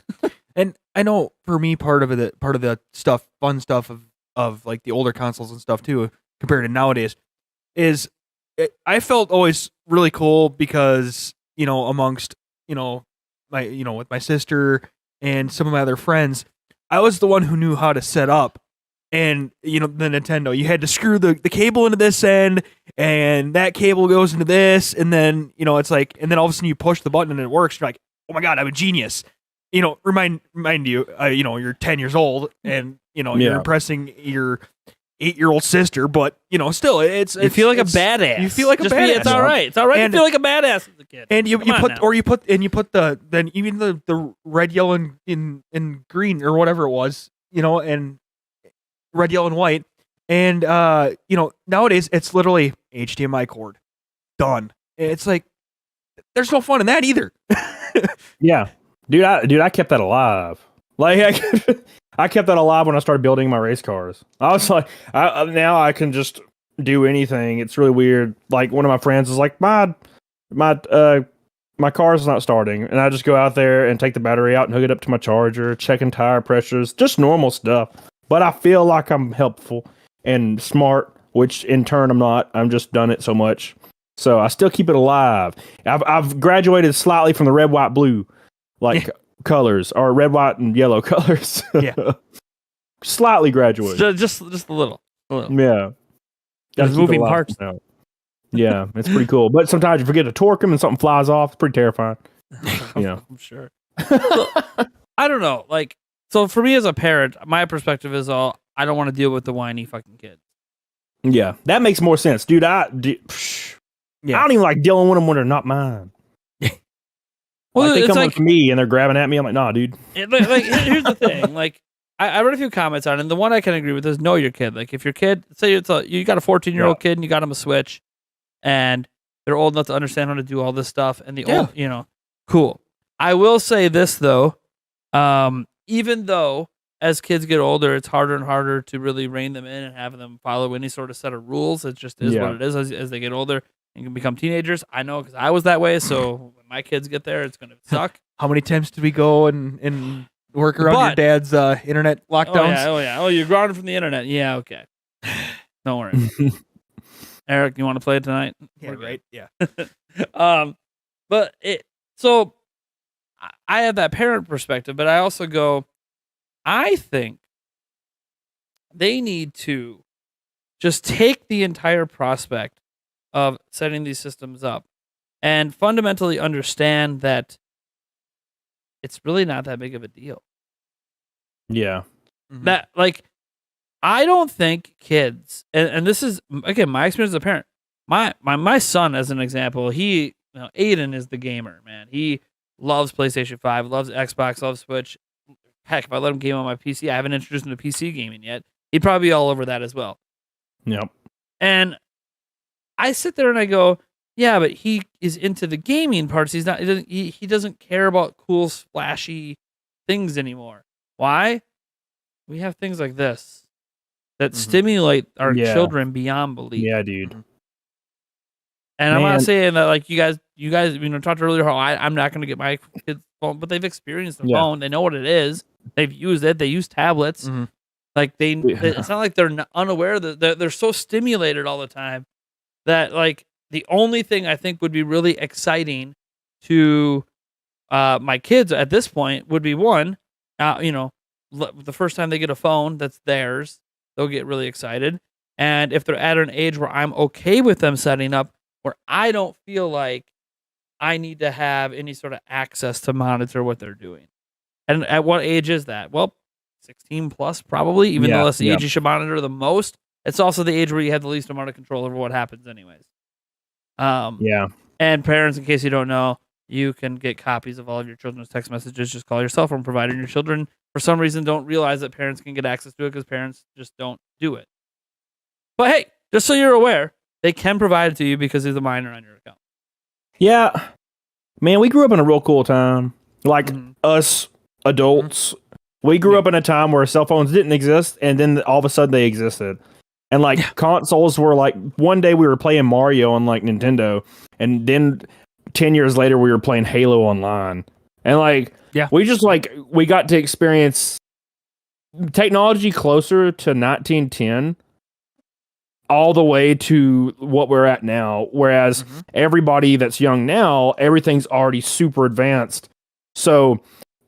And I know for me, part of the stuff, fun stuff of like the older consoles and stuff too, compared to nowadays, is I felt always really cool because, amongst, with my sister and some of my other friends, I was the one who knew how to set up. And, the Nintendo, you had to screw the cable into this end, and that cable goes into this, and then, it's like, and then all of a sudden you push the button and it works. You're like, oh my God, I'm a genius. Remind you, you're 10 years old, and, you're pressing your 8-year-old sister, but still, it's You feel like a badass. You feel like a Just badass. It's all right. It's all right And- to feel like a badass as a kid. And you Come on put now. or you put then even the red, yellow, and green or whatever it was, and red, yellow, and white, and nowadays it's literally HDMI cord, done. It's like there's no fun in that either. Yeah, dude, I kept that alive. Like I kept that alive when I started building my race cars. I was like, now I can just do anything. It's really weird. Like one of my friends was like, my car's not starting, and I just go out there and take the battery out and hook it up to my charger, checking tire pressures, just normal stuff. But I feel like I'm helpful and smart, which in turn I'm not. I'm just done it so much. So I still keep it alive. I've graduated slightly from the red, white, blue, colors, or red, white, and yellow colors. Yeah. Slightly graduated. Just a little. Yeah. There's Gotta keep it moving alive parts. now. Yeah, it's pretty cool. But sometimes you forget to torque them and something flies off. It's pretty terrifying. I'm sure. So, I don't know. So for me as a parent, my perspective is I don't want to deal with the whiny fucking kids. Yeah, that makes more sense, dude. I don't even like dealing with them when they're not mine. Well, Like they it's come up to me and they're grabbing at me. I'm like, nah, dude. Here's the thing. I read a few comments on it, and the one I can agree with is know your kid. Like if your kid, say you got a 14-year-old kid and you got him a Switch, and they're old enough to understand how to do all this stuff, and cool. I will say this though, even though as kids get older, it's harder and harder to really rein them in and have them follow any sort of set of rules. It just is what it is as they get older and can become teenagers. I know because I was that way. So when my kids get there, it's going to suck. How many times did we go and work around your dad's internet lockdowns? Oh yeah. Oh, you're grounded from the internet. Yeah. Okay. Don't worry. Eric, you want to play it tonight? Yeah, right. Yeah. But so I have that parent perspective, but I also go, I think they need to just take the entire prospect of setting these systems up and fundamentally understand that it's really not that big of a deal. Yeah. Mm-hmm. That I don't think kids, and this is again my experience as a parent. My son, as an example, Aiden is the gamer, man. He loves PlayStation 5, loves Xbox, loves Switch. Heck, if I let him game on my PC, I haven't introduced him to PC gaming yet. He'd probably be all over that as well. Yep. And I sit there and I go, yeah, but he is into the gaming parts. He doesn't care about cool, splashy things anymore. Why? We have things like this that stimulate our children beyond belief. Yeah, dude. And I'm not saying that you guys talked earlier how I'm not going to get my kids phone, but they've experienced the phone. They know what it is. They've used it. They use tablets. Mm-hmm. It's not like they're unaware that they're so stimulated all the time that the only thing I think would be really exciting to my kids at this point would be one, the first time they get a phone that's theirs, they'll get really excited. And if they're at an age where I'm okay with them setting up, where I don't feel like I need to have any sort of access to monitor what they're doing. And at what age is that? Well, 16 plus probably, even though that's the age you should monitor the most. It's also the age where you have the least amount of control over what happens anyways. And parents, in case you don't know, you can get copies of all of your children's text messages. Just call your cell phone provider. And your children, for some reason, don't realize that parents can get access to it because parents just don't do it. But hey, just so you're aware, they can provide it to you because there's a minor on your account. Yeah. Man, we grew up in a real cool time. Us adults, we grew up in a time where cell phones didn't exist, and then all of a sudden they existed. And consoles were one day we were playing Mario on Nintendo, and then 10 years later we were playing Halo online. And we just we got to experience technology closer to 1910 all the way to what we're at now. Whereas everybody that's young now, everything's already super advanced. So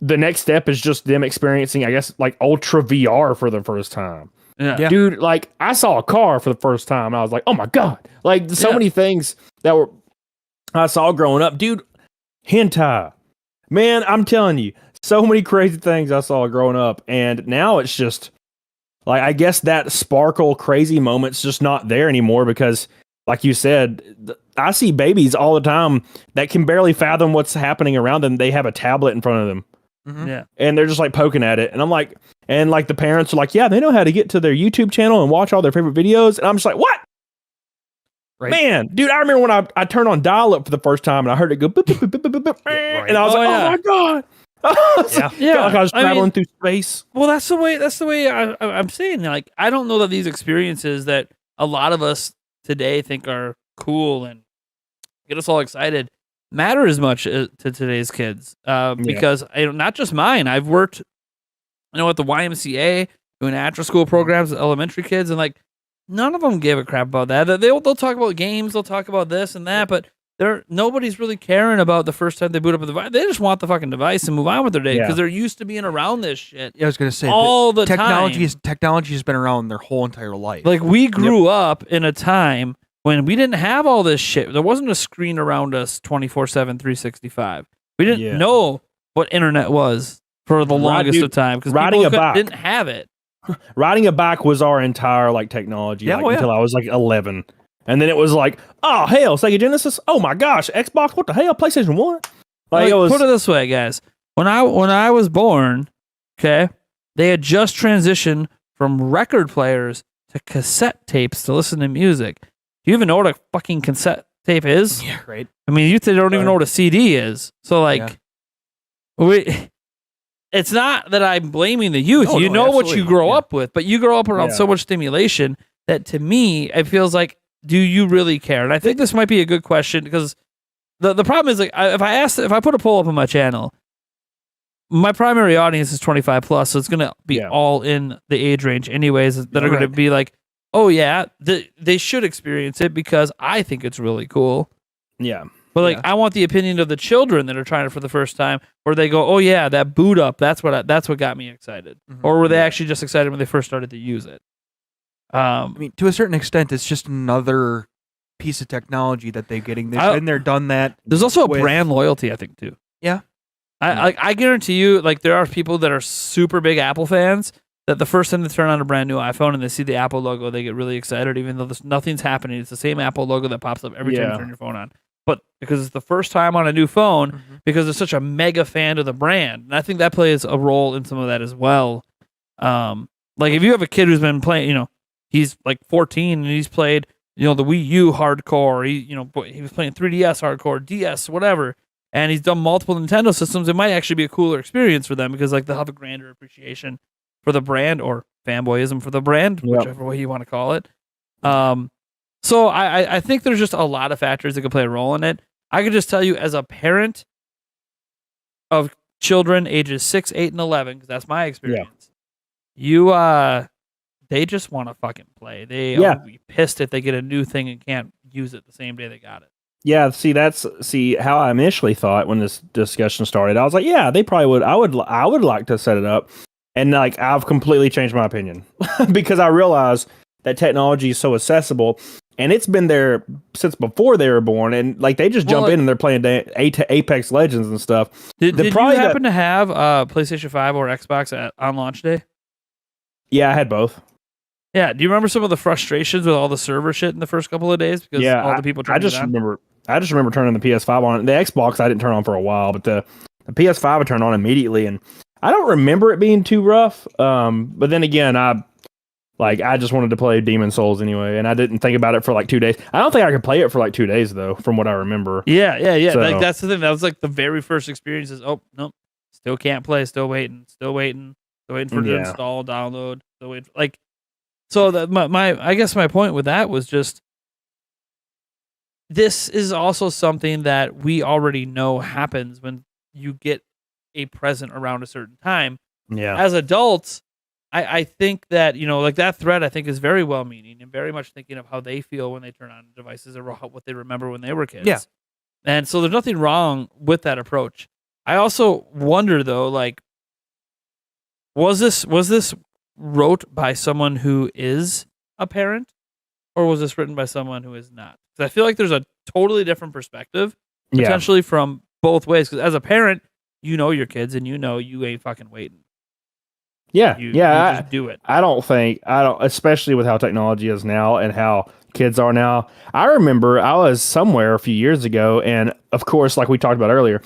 the next step is just them experiencing, I guess, ultra VR for the first time. Yeah. Dude, I saw a car for the first time and I was like, oh my God. So many things that I saw growing up. Dude, hentai. Man, I'm telling you, so many crazy things I saw growing up. And now it's just Like, I guess that sparkle crazy moment's just not there anymore because, like you said, I see babies all the time that can barely fathom what's happening around them. They have a tablet in front of them. Mm-hmm. Yeah. And they're just like poking at it. And I'm like, and like the parents are like, yeah, they know how to get to their YouTube channel and watch all their favorite videos. And I'm just like, what? Right. Man, dude, I remember when I turned on dial up for the first time and I heard it go boop, boop, boop, boop, boop, boop, Right. and I was Oh, like, yeah. oh my God. Yeah. Yeah. Like I was I mean- traveling through space. Well, that's the way I'm saying. Like, I don't know that these experiences that a lot of us today think are cool and get us all excited matter as much to today's kids. Because not just mine. I've worked, at the YMCA doing after school programs with elementary kids, and like none of them give a crap about that. They'll talk about games, they'll talk about this and that, but nobody's really caring about the first time they boot up a device. They just want the fucking device and move on with their day because they're used to being around this shit. Yeah, I was gonna say all the technology time. Technology has been around their whole entire life. Like, we grew up in a time when we didn't have all this shit. There wasn't a screen around us 24/7, 365. We didn't know what internet was for the longest of time because people didn't have it. Riding a bike was our entire like technology until I was like 11. And then it was like, oh hell, Sega Genesis. Oh my gosh, Xbox. What the hell? PlayStation 1. Like, it was, put it this way, guys. When I was born, okay, they had just transitioned from record players to cassette tapes to listen to music. Do you even know what a fucking cassette tape is? Yeah, right. I mean, you don't even know what a CD is. So like, it's not that I'm blaming the youth. No, you know what you absolutely. grow up with, but you grow up around so much stimulation that to me, it feels like, do you really care? And I think this might be a good question because the problem is, like, if I put a poll up on my channel, my primary audience is 25 plus, so it's going to be all in the age range anyways that are going to be like, oh yeah, they should experience it because I think it's really cool. Yeah. But like, I want the opinion of the children that are trying it for the first time, where they go, "Oh yeah, that boot up. That's what got me excited." Mm-hmm. Or were they actually just excited when they first started to use it? I mean, to a certain extent, it's just another piece of technology that they're getting. They've been there, done that. There's also a brand loyalty, I think, too. Yeah. I guarantee you, like, there are people that are super big Apple fans that the first time they turn on a brand new iPhone and they see the Apple logo, they get really excited, even though nothing's happening. It's the same Apple logo that pops up every time you turn your phone on. But because it's the first time on a new phone, because they're such a mega fan of the brand. And I think that plays a role in some of that as well. Like, if you have a kid who's been playing, he's like 14 and he's played, the Wii U hardcore. He was playing 3DS hardcore, DS, whatever. And he's done multiple Nintendo systems. It might actually be a cooler experience for them because like they'll have a grander appreciation for the brand or fanboyism for the brand, whichever way you want to call it. So I think there's just a lot of factors that could play a role in it. I could just tell you as a parent of children ages 6, 8, and 11, because that's my experience. They just want to fucking play. They will be pissed if they get a new thing and can't use it the same day they got it. Yeah, see how I initially thought when this discussion started. I was like, yeah, they probably would. I would like to set it up, and like I've completely changed my opinion because I realize that technology is so accessible, and it's been there since before they were born. And like they just jump in and they're playing Apex Legends and stuff. Did you happen to have PlayStation 5 or Xbox on launch day? Yeah, I had both. Yeah, do you remember some of the frustrations with all the server shit in the first couple of days because all the people trying to I just remember turning the PS5 on. The Xbox I didn't turn on for a while, but the PS5 I turned on immediately, and I don't remember it being too rough. But then again, I just wanted to play Demon's Souls anyway, and I didn't think about it for like 2 days. I don't think I could play it for like 2 days though, from what I remember. Yeah. So, like that's the thing. That was like the very first experience. Is nope, still can't play. Still waiting for it to install, download. Still waiting. Like, so that I guess my point with that was just, this is also something that we already know happens when you get a present around a certain time. Yeah. As adults, I think that, like that thread, I think is very well meaning and very much thinking of how they feel when they turn on devices or what they remember when they were kids. Yeah. And so there's nothing wrong with that approach. I also wonder though, like, was this wrote by someone who is a parent, or was this written by someone who is not? Because I feel like there's a totally different perspective potentially from both ways. Because as a parent, you know your kids and you know you ain't fucking waiting. Yeah, You yeah. just do it. I don't, especially with how technology is now and how kids are now. I remember I was somewhere a few years ago, and of course, like we talked about earlier,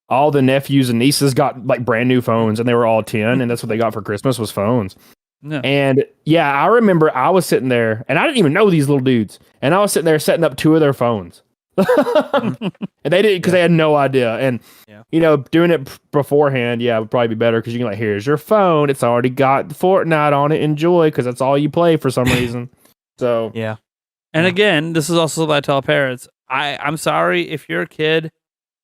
all the nephews and nieces got like brand new phones, and they were all 10, and that's what they got for Christmas was phones. No. And yeah, I remember I was sitting there, and I didn't even know these little dudes, and I was sitting there setting up 2 of their phones. And they didn't, because they had no idea. And doing it beforehand, would probably be better, because you can like, here's your phone, it's already got Fortnite on it, enjoy, because that's all you play for some reason. So Yeah. And again, this is also what I tell parents. I'm sorry if your kid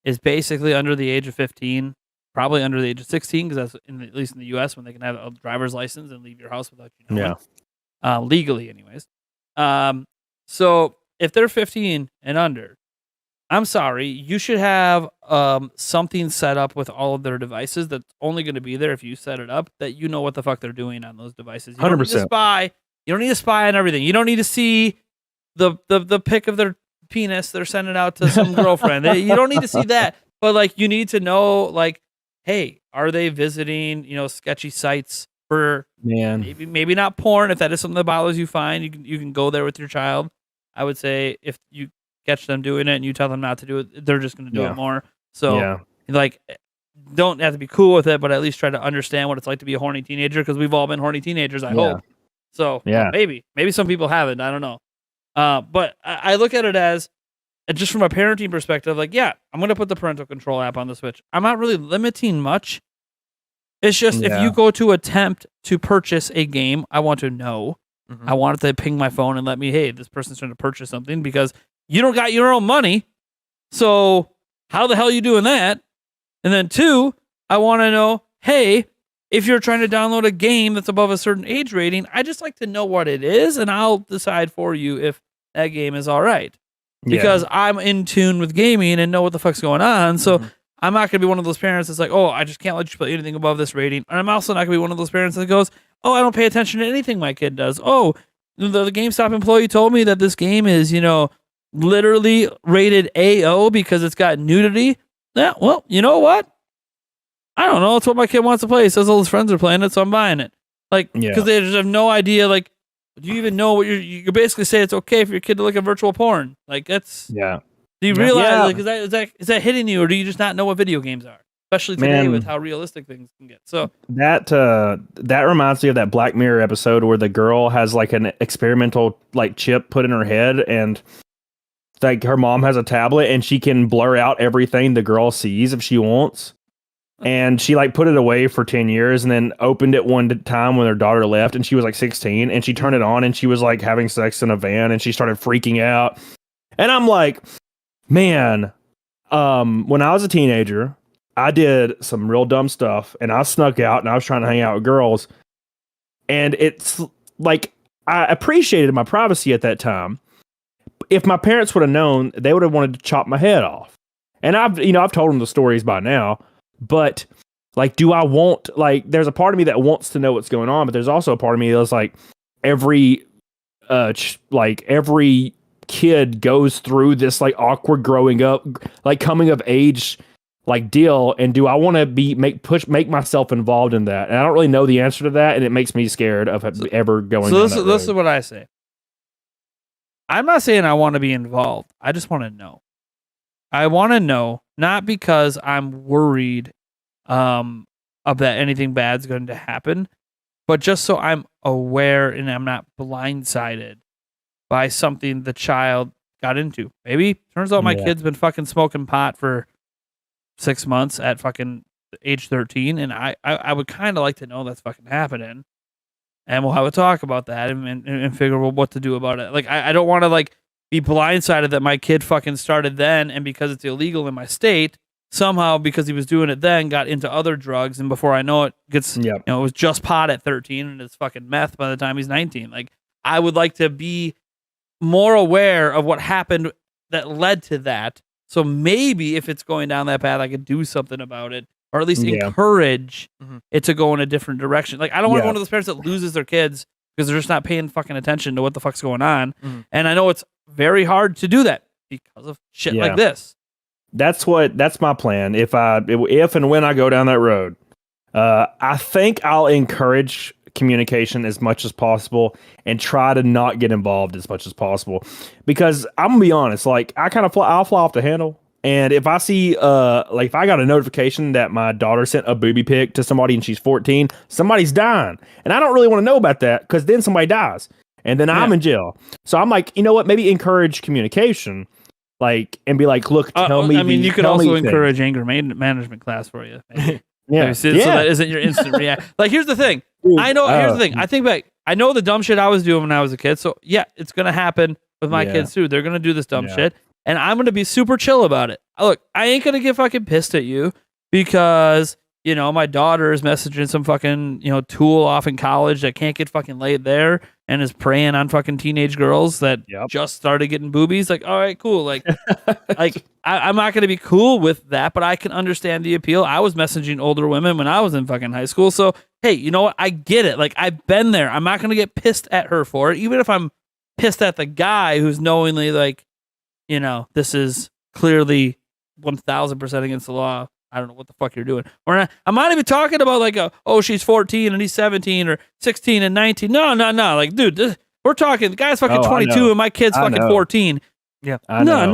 is basically under the age of 15, probably under the age of 16, because that's at least in the U.S. when they can have a driver's license and leave your house without you knowing. Legally, anyways. So if they're 15 and under, I'm sorry, you should have something set up with all of their devices that's only going to be there if you set it up, that you know what the fuck they're doing on those devices. You don't need to spy. You don't need to spy on everything. You don't need to see the pic of their penis they're sending out to some girlfriend. You don't need to see that. But like, you need to know, like, hey, are they visiting, sketchy sites for maybe not porn? If that is something that bothers you, fine. You can go there with your child. I would say if you catch them doing it and you tell them not to do it, they're just going to do it more. So like, don't have to be cool with it, but at least try to understand what it's like to be a horny teenager, because we've all been horny teenagers, I hope. So maybe some people haven't. I don't know. But I look at it as, just from a parenting perspective, like, I'm going to put the parental control app on the Switch. I'm not really limiting much. It's just, if you go to attempt to purchase a game, I want to know. Mm-hmm. I want it to ping my phone and let me, hey, this person's trying to purchase something, because you don't got your own money. So how the hell are you doing that? And then 2, I want to know, hey, if you're trying to download a game that's above a certain age rating, I just like to know what it is, and I'll decide for you if that game is all right. Because I'm in tune with gaming and know what the fuck's going on. So I'm not going to be one of those parents that's like, oh, I just can't let you play anything above this rating. And I'm also not going to be one of those parents that goes, oh, I don't pay attention to anything my kid does. Oh, the GameStop employee told me that this game is, literally rated AO because it's got nudity. Yeah, well, you know what? I don't know. It's what my kid wants to play. He says all his friends are playing it, so I'm buying it. Like, because they just have no idea. Like, do you even know what you basically say it's okay for your kid to look at virtual porn? Like, that's Do you realize like, is that hitting you, or do you just not know what video games are? Especially today with how realistic things can get. So that reminds me of that Black Mirror episode where the girl has like an experimental like chip put in her head, and like her mom has a tablet and she can blur out everything the girl sees if she wants. And she like put it away for 10 years and then opened it one time when her daughter left, and she was like 16, and she turned it on and she was like having sex in a van, and she started freaking out. And I'm like, man, when I was a teenager, I did some real dumb stuff, and I snuck out and I was trying to hang out with girls. And it's like, I appreciated my privacy at that time. If my parents would have known, they would have wanted to chop my head off. And I've told them the stories by now. But like, do I want, like, there's a part of me that wants to know what's going on, but there's also a part of me that's like, every kid goes through this like awkward growing up, like coming of age, like deal. And do I want to make myself involved in that? And I don't really know the answer to that. And it makes me scared of ever going. So this is what I say. I'm not saying I want to be involved. I just want to know. I want to know, not because I'm worried of that anything bad's going to happen, but just so I'm aware and I'm not blindsided by something the child got into. Maybe turns out my kid's been fucking smoking pot for 6 months at fucking age 13, and I would kind of like to know that's fucking happening, and we'll have a talk about that and figure out what to do about it. Like, I don't want to like be blindsided that my kid fucking started then, and because it's illegal in my state, somehow because he was doing it then got into other drugs, and before I know it gets it was just pot at 13 and it's fucking meth by the time he's 19. Like, I would like to be more aware of what happened that led to that, so maybe if it's going down that path, I could do something about it, or at least encourage it to go in a different direction. Like, I don't want to be one of those parents that loses their kids because they're just not paying fucking attention to what the fuck's going on. And I know it's very hard to do that because of shit like this. That's my plan. If and when I go down that road, I think I'll encourage communication as much as possible and try to not get involved as much as possible, because I'm gonna be honest, like I'll fly off the handle. And if I see like if I got a notification that my daughter sent a booby pic to somebody and she's 14, somebody's dying, and I don't really want to know about that, because then somebody dies and then I'm in jail. So I'm like, you know what, maybe encourage communication, like, and be like, look, tell me. I mean, you could also encourage anger management class for you. Yeah. So that isn't your instant react. Like, here's the thing. I know. Here's the thing. I think back. I know the dumb shit I was doing when I was a kid. So yeah, it's gonna happen with my kids too. They're gonna do this dumb shit, and I'm gonna be super chill about it. Look, I ain't gonna get fucking pissed at you because my daughter is messaging some fucking tool off in college that can't get fucking laid there and is preying on fucking teenage girls that just started getting boobies. Like, all right, cool. Like, I'm not going to be cool with that, but I can understand the appeal. I was messaging older women when I was in fucking high school. So, hey, you know what? I get it. Like, I've been there. I'm not going to get pissed at her for it, even if I'm pissed at the guy who's knowingly like, this is clearly 1000% against the law. I don't know what the fuck you're doing. Or I'm not even talking about like she's 14 and he's 17 or 16 and 19. No. Like, dude, we're talking, the guy's fucking 22 and my kid's fucking 14. Yeah. No.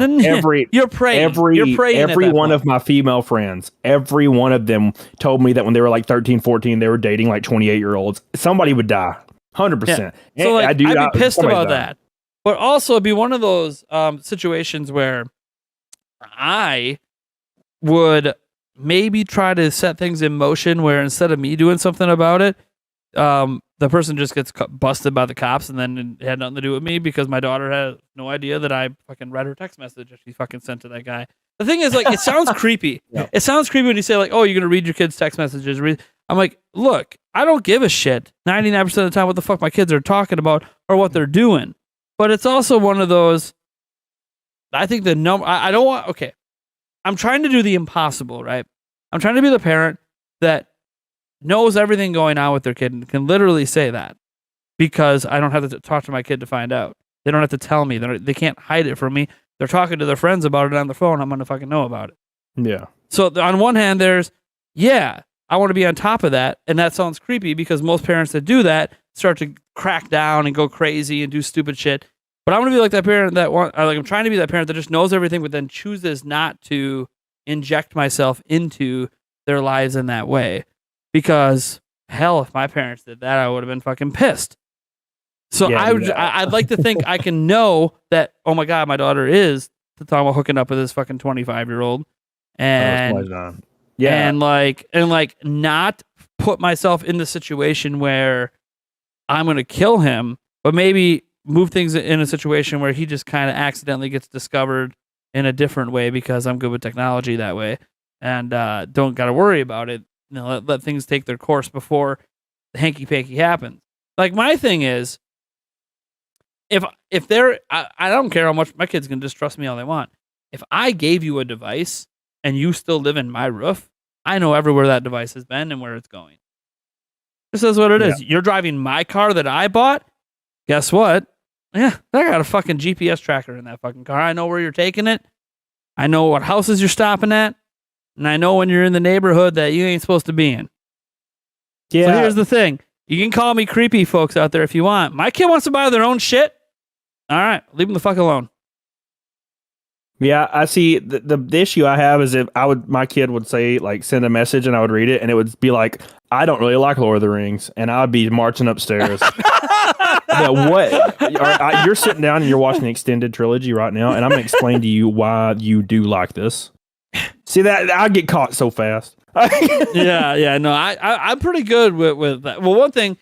You're praying. Every one of my female friends, every one of them told me that when they were like 13, 14, they were dating like 28-year-olds. Somebody would die. 100%. Yeah. So like, I'd be pissed about that. But also it'd be one of those situations where I would maybe try to set things in motion where instead of me doing something about it, the person just gets busted by the cops, and then it had nothing to do with me because my daughter had no idea that I fucking read her text message that she fucking sent to that guy. The thing is, like, it sounds creepy. Yep. It sounds creepy when you say like, oh, you're going to read your kids' text messages. I'm like, look, I don't give a shit 99% of the time what the fuck my kids are talking about or what they're doing. But it's also one of those, I think the number, I don't want, okay. I'm trying to do the impossible, right? I'm trying to be the parent that knows everything going on with their kid and can literally say that because I don't have to talk to my kid to find out. They don't have to tell me. They can't hide it from me. They're talking to their friends about it on the phone. I'm going to fucking know about it. Yeah. So on one hand, there's, I want to be on top of that. And that sounds creepy because most parents that do that start to crack down and go crazy and do stupid shit. But I'm going to be like that parent I'm trying to be that parent that just knows everything, but then chooses not to inject myself into their lives in that way. Because hell, if my parents did that, I would have been fucking pissed. So I'd like to think I can know that, oh my God, my daughter is talking about hooking up with this fucking 25-year-old. And not put myself in the situation where I'm going to kill him, but maybe move things in a situation where he just kind of accidentally gets discovered in a different way because I'm good with technology that way and don't got to worry about it. Let things take their course before the hanky-panky happens. Like, my thing is, if they're, I don't care how much my kids can distrust me all they want. If I gave you a device and you still live in my roof, I know everywhere that device has been and where it's going. This is what it is. You're driving my car that I bought. Guess what? Yeah, I got a fucking GPS tracker in that fucking car. I know where you're taking it. I know what houses you're stopping at. And I know when you're in the neighborhood that you ain't supposed to be in. Yeah. So here's the thing. You can call me creepy, folks out there, if you want. My kid wants to buy their own shit. All right, leave them the fuck alone. Yeah, I see. The issue I have is if my kid would say, like, send a message and I would read it and it would be like, I don't really like Lord of the Rings, and I'd be marching upstairs. What? You're sitting down and you're watching the extended trilogy right now, and I'm going to explain to you why you do like this. See that I get caught so fast. No, I'm pretty good with that. Well, one thing,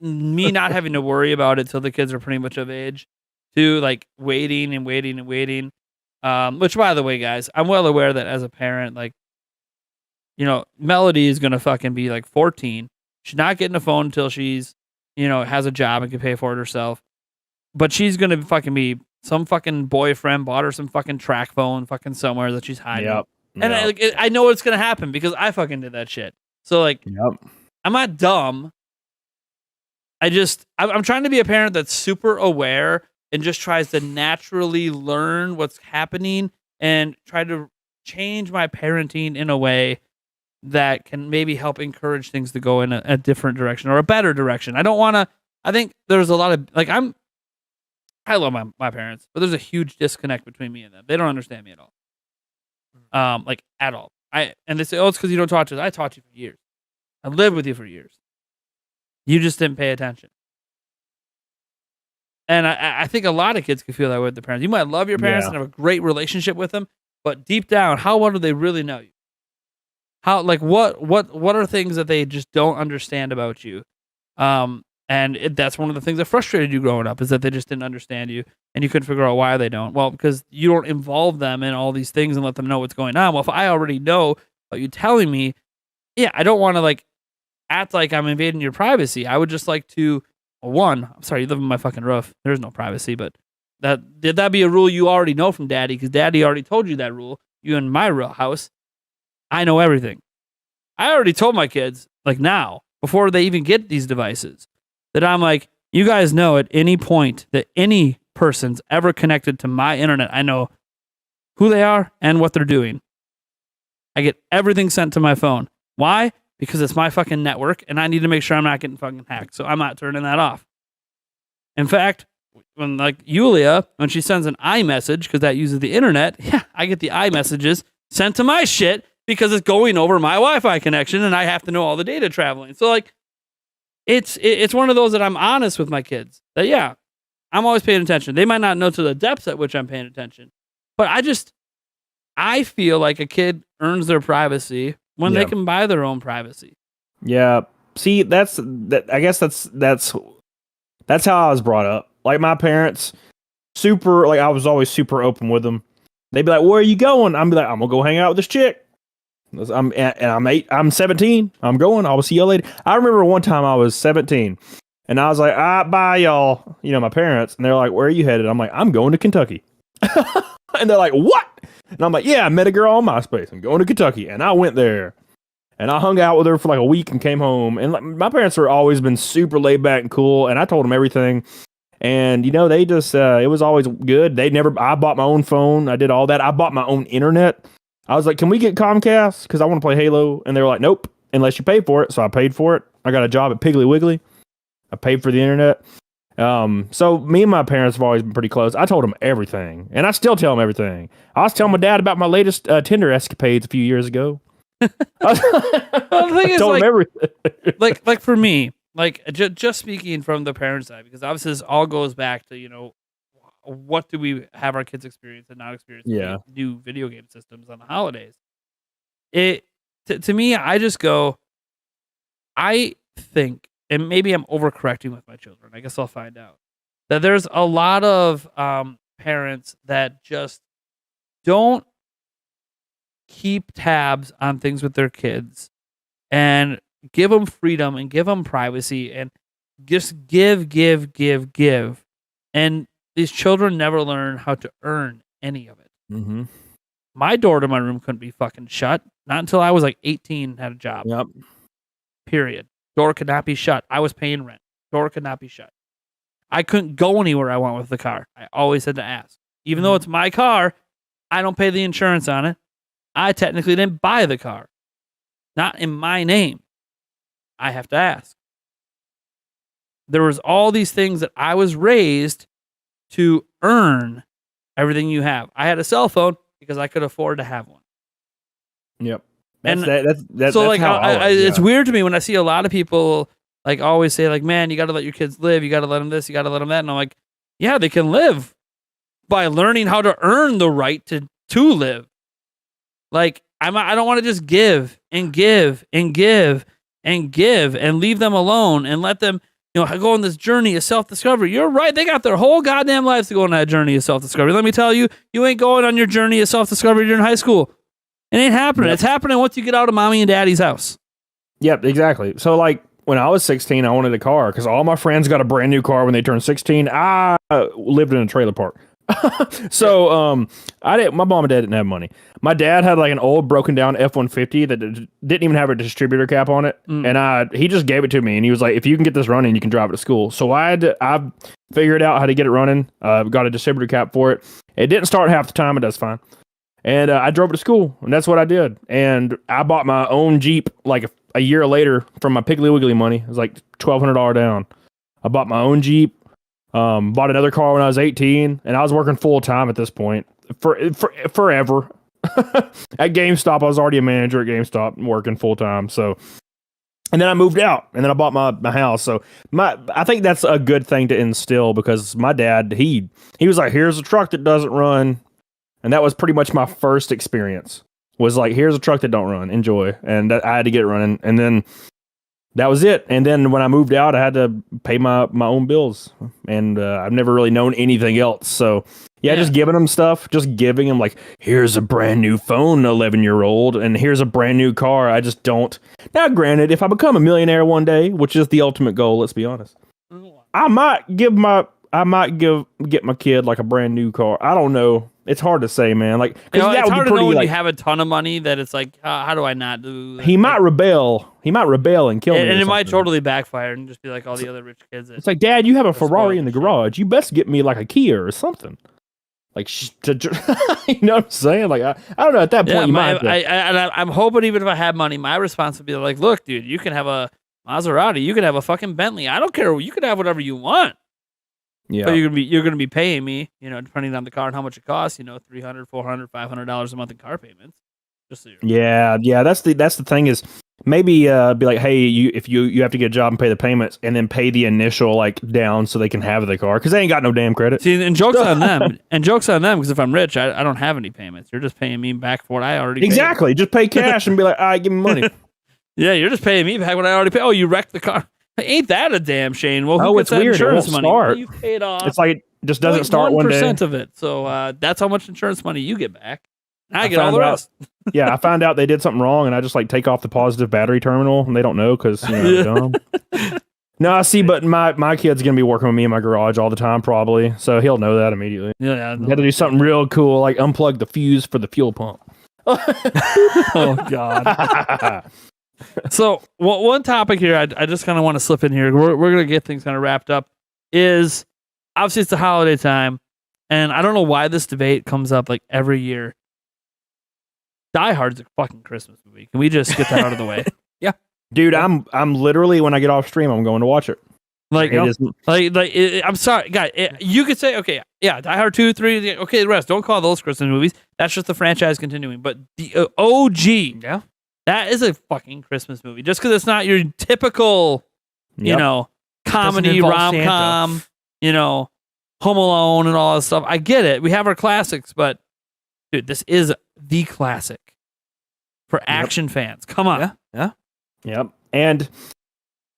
me not having to worry about it till the kids are pretty much of age, to like waiting. Which, by the way, guys, I'm well aware that as a parent, like, Melody is gonna fucking be like 14. She's not getting a phone until she's, has a job and can pay for it herself. But she's gonna fucking be some fucking boyfriend bought her some fucking track phone fucking somewhere that she's hiding. Yep. And I know it's gonna happen because I fucking did that shit. So like, I'm not dumb. I'm trying to be a parent that's super aware and just tries to naturally learn what's happening and try to change my parenting in a way that can maybe help encourage things to go in a different direction or a better direction. I don't want to. I think there's a lot of like I love my parents, but there's a huge disconnect between me and them. They don't understand me at all. Like at all. And they say, oh, it's because you don't talk to us. I taught you for years. I lived with you for years. You just didn't pay attention. And I think a lot of kids can feel that way with their parents. You might love your parents and have a great relationship with them, but deep down, how well do they really know you? How like what are things that they just don't understand about you? That's one of the things that frustrated you growing up is that they just didn't understand you and you couldn't figure out why they don't. Well, because you don't involve them in all these things and let them know what's going on. Well, if I already know about you telling me, yeah, I don't want to like act like I'm invading your privacy. I would just like to, I'm sorry, you live in my fucking roof. There's no privacy, but that be a rule you already know from daddy because daddy already told you that rule. You in my real house, I know everything. I already told my kids, like now, before they even get these devices, that I'm like, you guys know at any point that any person's ever connected to my internet, I know who they are and what they're doing. I get everything sent to my phone. Why? Because it's my fucking network and I need to make sure I'm not getting fucking hacked. So I'm not turning that off. In fact, when like Yulia, when she sends an iMessage, because that uses the internet, I get the iMessages sent to my shit because it's going over my Wi-Fi connection and I have to know all the data traveling. So like, it's one of those that I'm honest with my kids that, I'm always paying attention. They might not know to the depths at which I'm paying attention, but I feel like a kid earns their privacy when they can buy their own privacy. Yeah. See, I guess that's how I was brought up. Like my parents, I was always super open with them. They'd be like, "Where are you going?" I'm be like, "I'm gonna go hang out with this chick." I'm 17. I'm going. I'll see you later. I remember one time I was 17 and I was like, bye y'all. You know, my parents, and they're like, "Where are you headed?" I'm like, "I'm going to Kentucky." And they're like, "What?" And I'm like, "Yeah, I met a girl on MySpace. I'm going to Kentucky." And I went there and I hung out with her for like a week and came home. And like, my parents were always been super laid back and cool. And I told them everything. And, you know, they just, it was always good. I bought my own phone. I did all that. I bought my own internet. I was like, "Can we get Comcast? Because I want to play Halo." And they were like, "Nope, unless you pay for it." So I paid for it. I got a job at Piggly Wiggly. I paid for the internet. So me and my parents have always been pretty close. I told them everything, and I still tell them everything. I was telling my dad about my latest Tinder escapades a few years ago. Well, the thing is, told him everything. like for me, like just speaking from the parent side, because obviously this all goes back to, you know, what do we have our kids experience and not experience new video game systems on the holidays. To me, I just go, I think, and maybe I'm overcorrecting with my children, I guess I'll find out, that there's a lot of parents that just don't keep tabs on things with their kids and give them freedom and give them privacy and just give. And these children never learn how to earn any of it. Mm-hmm. My door to my room couldn't be fucking shut. Not until I was like 18 and had a job. Yep. Period. Door could not be shut. I was paying rent. Door could not be shut. I couldn't go anywhere I want with the car. I always had to ask. Even though it's my car, I don't pay the insurance on it. I technically didn't buy the car. Not in my name. I have to ask. There was all these things that I was raised to earn everything you have. I had a cell phone because I could afford to have one. Yep. That's so like it's weird to me when I see a lot of people like always say like, "Man, you got to let your kids live. You got to let them this. You got to let them that." And I'm like, yeah, they can live by learning how to earn the right to live. Like I don't want to just give and give and give and give and leave them alone and let them, you know, go on this journey of self-discovery. You're right. They got their whole goddamn lives to go on that journey of self-discovery. Let me tell you, you ain't going on your journey of self-discovery during high school. It ain't happening. Yep. It's happening once you get out of mommy and daddy's house. Yep, exactly. So like when I was 16, I wanted a car because all my friends got a brand new car when they turned 16. I lived in a trailer park. So I didn't. My mom and dad didn't have money. My dad had like an old broken down F-150 that didn't even have a distributor cap on it, and he just gave it to me, and he was like, "If you can get this running, you can drive it to school." So I figured out how to get it running. Got a distributor cap for it. It didn't start half the time, but that's fine. And I drove it to school, and that's what I did. And I bought my own Jeep like a year later from my Piggly Wiggly money. It was like $1,200 down. I bought my own Jeep, bought another car when I was 18, and I was working full time at this point for forever. At GameStop, I was already a manager at GameStop and working full time. So, and then I moved out, and then I bought my house. So I think that's a good thing to instill, because my dad, he was like, here's a truck that doesn't run. And that was pretty much my first experience, was like, here's a truck that don't run, enjoy. And I had to get it running. And then that was it. And then when I moved out, I had to pay my own bills. And I've never really known anything else. So yeah, just giving them stuff, just giving them like, here's a brand new phone, 11-year-old, and here's a brand new car. I just don't. Now, granted, if I become a millionaire one day, which is the ultimate goal, let's be honest, I might get my kid like a brand new car. I don't know. It's hard to say, man. Like, it's hard to know when you have a ton of money that it's like, how do I not do that? He might rebel. He might rebel and kill me. And it might totally babackfire and just be like all the other rich kids. It's like, Dad, you have a Ferrari in the garage. You best get me like a Kia or something. Like, you know what I'm saying? Like, I don't know. At that point, I'm hoping even if I had money, my response would be like, look, dude, you can have a Maserati. You can have a fucking Bentley. I don't care. You can have whatever you want. Yeah. But you're gonna be paying me, depending on the car and how much it costs, $300, $400, $500 a month in car payments. Just so yeah. That's the thing is, maybe be like, hey, if you have to get a job and pay the payments, and then pay the initial like down so they can have the car, because they ain't got no damn credit. See, and jokes on them. And jokes on them, because if I'm rich, I don't have any payments. You're just paying me back for what I already exactly. Paid. Just pay cash and be like, all right, give me money. Yeah, you're just paying me back what I already paid. Oh, you wrecked the car. Ain't that a damn shame? Well, who gets that weird. insurance money? Start. You paid off. It's like it just doesn't start one day. 1% of it. So that's how much insurance money you get back. I get all the rest. Yeah, I found out they did something wrong, and I just like take off the positive battery terminal, and they don't know because they're dumb. No, I see, but my kid's gonna be working with me in my garage all the time, probably, so he'll know that immediately. Yeah, you got to do something real cool, like unplug the fuse for the fuel pump. Oh God. So one topic here I just kind of want to slip in here. We're going to get things kind of wrapped up. Is obviously it's the holiday time, and I don't know why this debate comes up like every year. Die Hard's a fucking Christmas movie. Can we just get that out of the way? Yeah, dude, I'm literally, when I get off stream, I'm going to watch it. I'm sorry, guys. You could say, okay, yeah, Die Hard 2, 3, okay, the rest. Don't call those Christmas movies. That's just the franchise continuing. But the OG, yeah. That is a fucking Christmas movie. Just because it's not your typical, comedy, rom-com, Home Alone and all that stuff. I get it. We have our classics, but, dude, this is the classic for action fans. Come on. Yeah. Yep. And,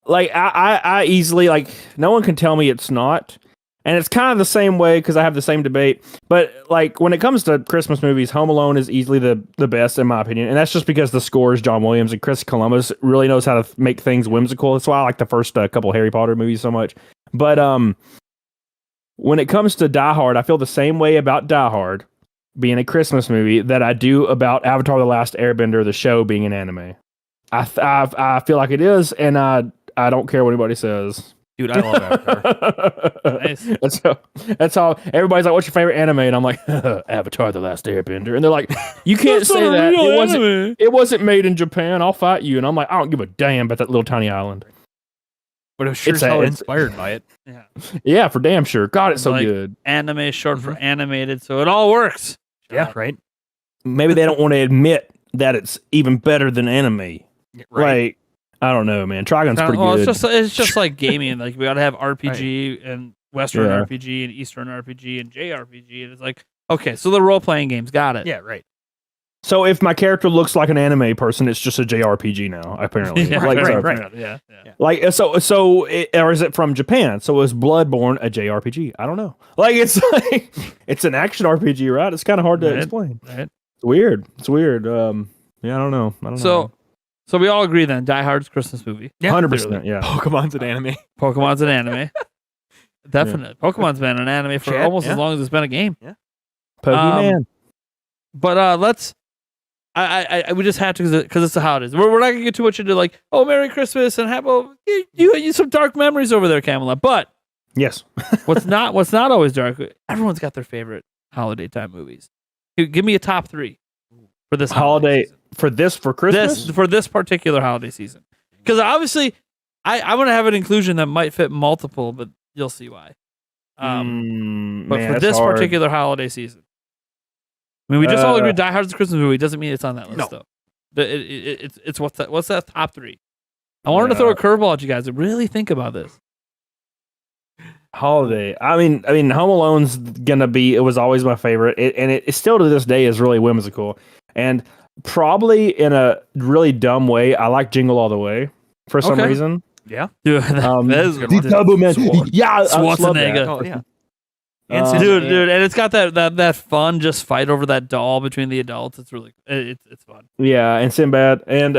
like, I easily, like, no one can tell me it's not. And it's kind of the same way, because I have the same debate. But, like, when it comes to Christmas movies, Home Alone is easily the best, in my opinion. And that's just because the score is John Williams, and Chris Columbus really knows how to make things whimsical. That's why I like the first couple Harry Potter movies so much. But when it comes to Die Hard, I feel the same way about Die Hard being a Christmas movie that I do about Avatar: The Last Airbender, the show, being an anime. I feel like it is, and I don't care what anybody says. Dude, I love Avatar. Nice. That's how everybody's like, what's your favorite anime? And I'm like, Avatar: The Last Airbender. And they're like, you can't say that. It wasn't made in Japan. I'll fight you. And I'm like, I don't give a damn about that little tiny island. But I'm sure it's inspired by it. Yeah. Yeah, for damn sure. God, it's so like, good. Anime is short for animated, so it all works. Yeah, right. Maybe they don't want to admit that it's even better than anime. Right. Like, I don't know, man. Trigon's pretty good. It's just like gaming. Like, we got to have RPG and Western RPG and Eastern RPG and JRPG. And it's like, okay, so the role-playing games, got it. Yeah, right. So if my character looks like an anime person, it's just a JRPG now, apparently. Yeah, right. Yeah. Like, or is it from Japan? So is Bloodborne a JRPG? I don't know. Like, it's like, it's an action RPG, right? It's kind of hard to explain. Right. It's weird. Yeah, I don't know. So we all agree then, Die Hard's Christmas movie. Yeah, 100%. Yeah. Pokemon's an anime. Pokemon's an anime. Definitely. Yeah. Pokemon's been an anime for almost as long as it's been a game. Yeah. Pokemon. But let's. We just had to because it's how it is. We're not gonna get too much into like, oh, Merry Christmas and have you some dark memories over there, Camelot. But yes, what's not always dark. Everyone's got their favorite holiday time movies. Give me a top 3 for this holiday season. for Christmas. For this particular holiday season, because obviously I'm gonna have an inclusion that might fit multiple, but you'll see why. But man, for this particular holiday season, I mean, we just all agree Die Hard's a Christmas movie. Doesn't mean it's on that list though. It's what's that top 3? I wanted to throw a curveball at you guys and really think about this. Holiday. I mean, Home Alone's gonna be. It was always my favorite, and it still to this day is really whimsical. And probably in a really dumb way, I like Jingle All the Way for some reason. Yeah, dude, that is the Double Man. Yeah, Schwarzenegger. Oh yeah, dude, and it's got that fun just fight over that doll between the adults. It's really it's fun. Yeah, and Sinbad, and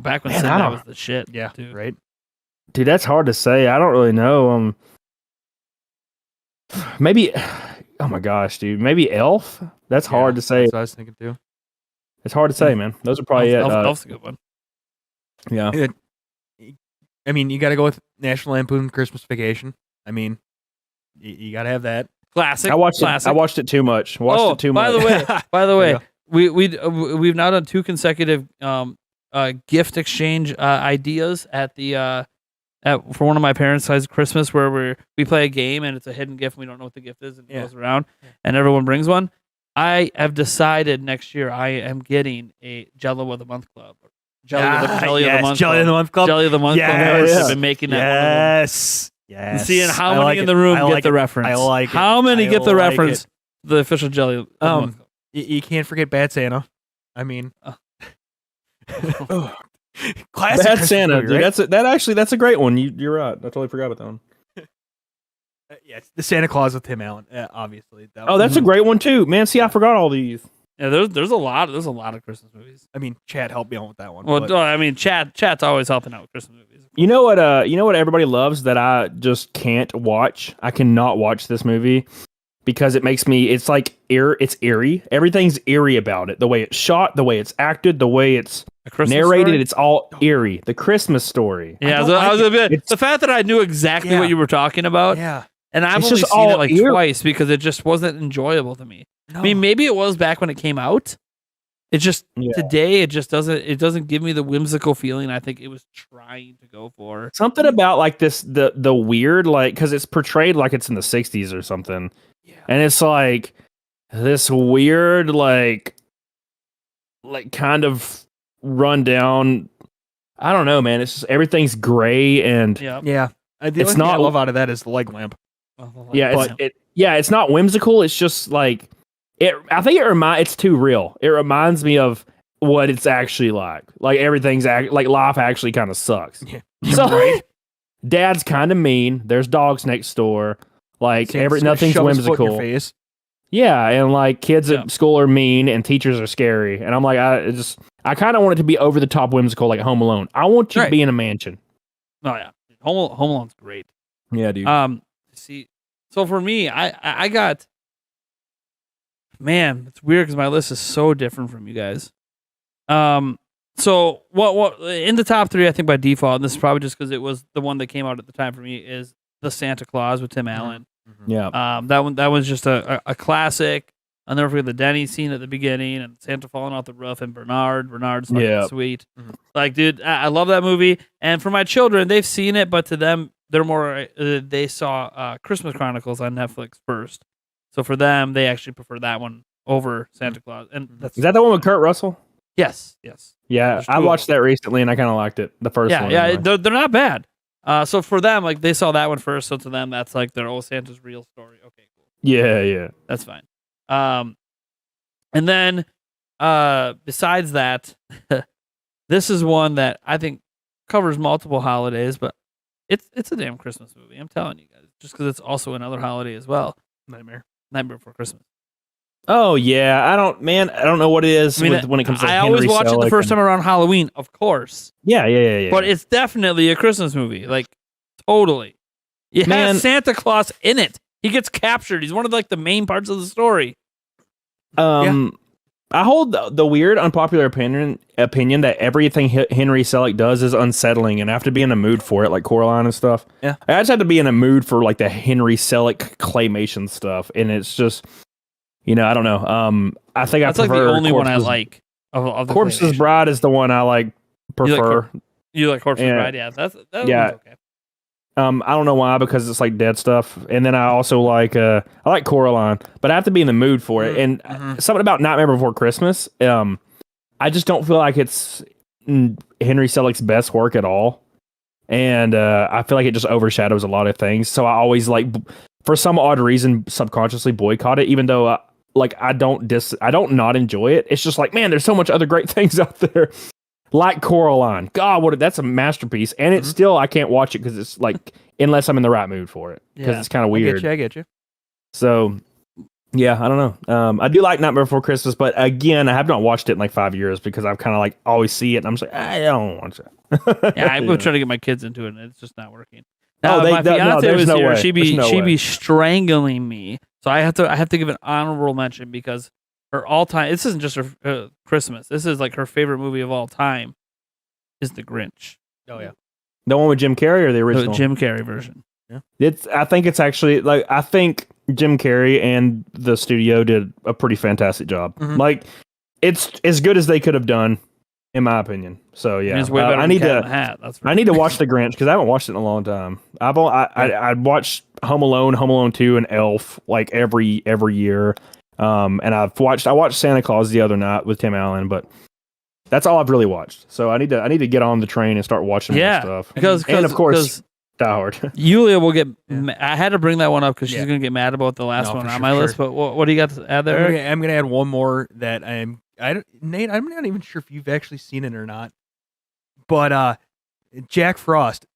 back when Sinbad was the shit. Yeah, dude. right. Dude, that's hard to say. I don't really know. Maybe. Oh my gosh, dude. Maybe Elf. That's hard to say. That's what I was thinking too. It's hard to say, man. Those are probably it. Elf's a good one. Yeah. I mean, you got to go with National Lampoon Christmas Vacation. I mean, you got to have that. Classic. I watched it too much. By the way, we've now done 2 consecutive gift exchange ideas at the for one of my parents' size Christmas, where we play a game and it's a hidden gift and we don't know what the gift is, and it goes around and everyone brings one. I have decided next year I am getting a Jello of the Month Club. Jelly of the Month Club. Jelly of the Month Club. I've been making that one of them. Yes. And seeing how many in the room get the reference. I like it. How many get the reference? The official Jelly of the Month Club. You can't forget Bad Santa. I mean, classic Bad Santa, movie, dude. Right? That's a great one. You're right. I totally forgot about that one. It's the Santa Claus with Tim Allen, obviously. That's a great one too, man. See, I forgot all these. Yeah, there's a lot of Christmas movies. I mean, Chad helped me out with that one. Well, I mean, Chad's always helping out with Christmas movies. You know what everybody loves that I just can't watch. I cannot watch this movie because it makes me. It's like it's eerie. Everything's eerie about it. The way it's shot, the way it's acted, the way it's narrated. Story? It's all eerie. The Christmas Story. Yeah, I was a bit. The fact that I knew exactly what you were talking about. Yeah. And I've only seen it like twice because it just wasn't enjoyable to me. No. I mean, maybe it was back when it came out. It just today it just doesn't give me the whimsical feeling I think it was trying to go for. Something about like this the weird, like, because it's portrayed like it's in the 60s or something. Yeah. And it's like this weird like kind of rundown. I don't know, man. It's just everything's gray and the only thing I love out of that is the leg lamp. It's not whimsical. It's just like I think it's too real. It reminds me of what it's actually like. Like everything's like life actually kind of sucks. Yeah. So Dad's kind of mean. There's dogs next door. Like nothing's whimsical. Yeah, and like kids at school are mean and teachers are scary. And I'm like, I kind of want it to be over the top whimsical, like Home Alone. I want you to be in a mansion. Oh yeah, Home Alone's great. Yeah, dude. See, so for me, I got, man, it's weird because my list is so different from you guys. So what in the top 3, I think by default, and this is probably just because it was the one that came out at the time for me, is the Santa Claus with Tim Allen. Mm-hmm. Yeah. That one's just a classic. I'll never forget the Denny scene at the beginning and Santa falling off the roof and Bernard's fucking sweet. Mm-hmm. Like, dude, I love that movie. And for my children, they've seen it, but to them, they're more. They saw Christmas Chronicles on Netflix first, so for them, they actually prefer that one over Santa Claus. And is that the one with Kurt Russell? Yes. Yeah, I watched that recently, and I kind of liked it. The first one. Yeah, anyway. They're not bad. So for them, like they saw that one first, so to them, that's like their Santa's real story. Okay, cool. Yeah, that's fine. And then besides that, this is one that I think covers multiple holidays, but it's a damn Christmas movie. I'm telling you guys, just because it's also another holiday as well. Nightmare Before Christmas. Oh yeah, I don't know what it is when it comes to. I always watch it the first time around Halloween, of course. Yeah. But it's definitely a Christmas movie, like totally. It has Santa Claus in it. He gets captured. He's one of like the main parts of the story. I hold the weird, unpopular opinion that everything Henry Selick does is unsettling, and I have to be in a mood for it, like Coraline and stuff. Yeah, I just have to be in a mood for like the Henry Selick claymation stuff, and it's just, I don't know. I think That's I like prefer the only one I Corpse's- like. Of the Corpse's claymation. Bride is the one I like prefer. You like Corpse's Yeah. Bride? Yeah, that Yeah. one's okay. I don't know why, because it's like dead stuff. And then I also like I like Coraline, but I have to be in the mood for it. And something about Nightmare Before Christmas, I just don't feel like it's Henry Selick's best work at all. And I feel like it just overshadows a lot of things. So I always for some odd reason, subconsciously boycott it, even though I don't not enjoy it. It's just like, man, there's so much other great things out there. Like Coraline. God, that's a masterpiece. And it's still, I can't watch it because it's like, unless I'm in the right mood for it. Because it's kind of weird. I get you. So, yeah, I don't know. I do like Nightmare Before Christmas, but again, I have not watched it in like 5 years because I've kind of like always see it and I'm just like, I don't watch it. Yeah, I've been trying to get my kids into it and it's just not working. Oh, Now, if my fiance was no here, way. she'd There's no way. be strangling me. So I have to give an honorable mention because her all-time, this isn't just her Christmas. This is like her favorite movie of all time is The Grinch. Oh yeah. The one with Jim Carrey or the The original? Jim Carrey version. I think it's actually I think Jim Carrey and the studio did a pretty fantastic job. Like, it's as good as they could have done, in my opinion. So yeah, It's way better I than need Cat in to the Hat. That's for I need to watch The Grinch because I haven't watched it in a long time. I watched Home Alone 2, and Elf like every year. And I watched Santa Claus the other night with Tim Allen, but that's all I've really watched. So I need to get on the train and start watching more stuff. And of course, Die Hard. Yulia will get. I had to bring that one up because she's Yeah. gonna get mad about the last one for on sure, my for list. sure. But what do you got to add there? I'm gonna add one more that Nate, I'm not even sure if you've actually seen it or not. But Jack Frost.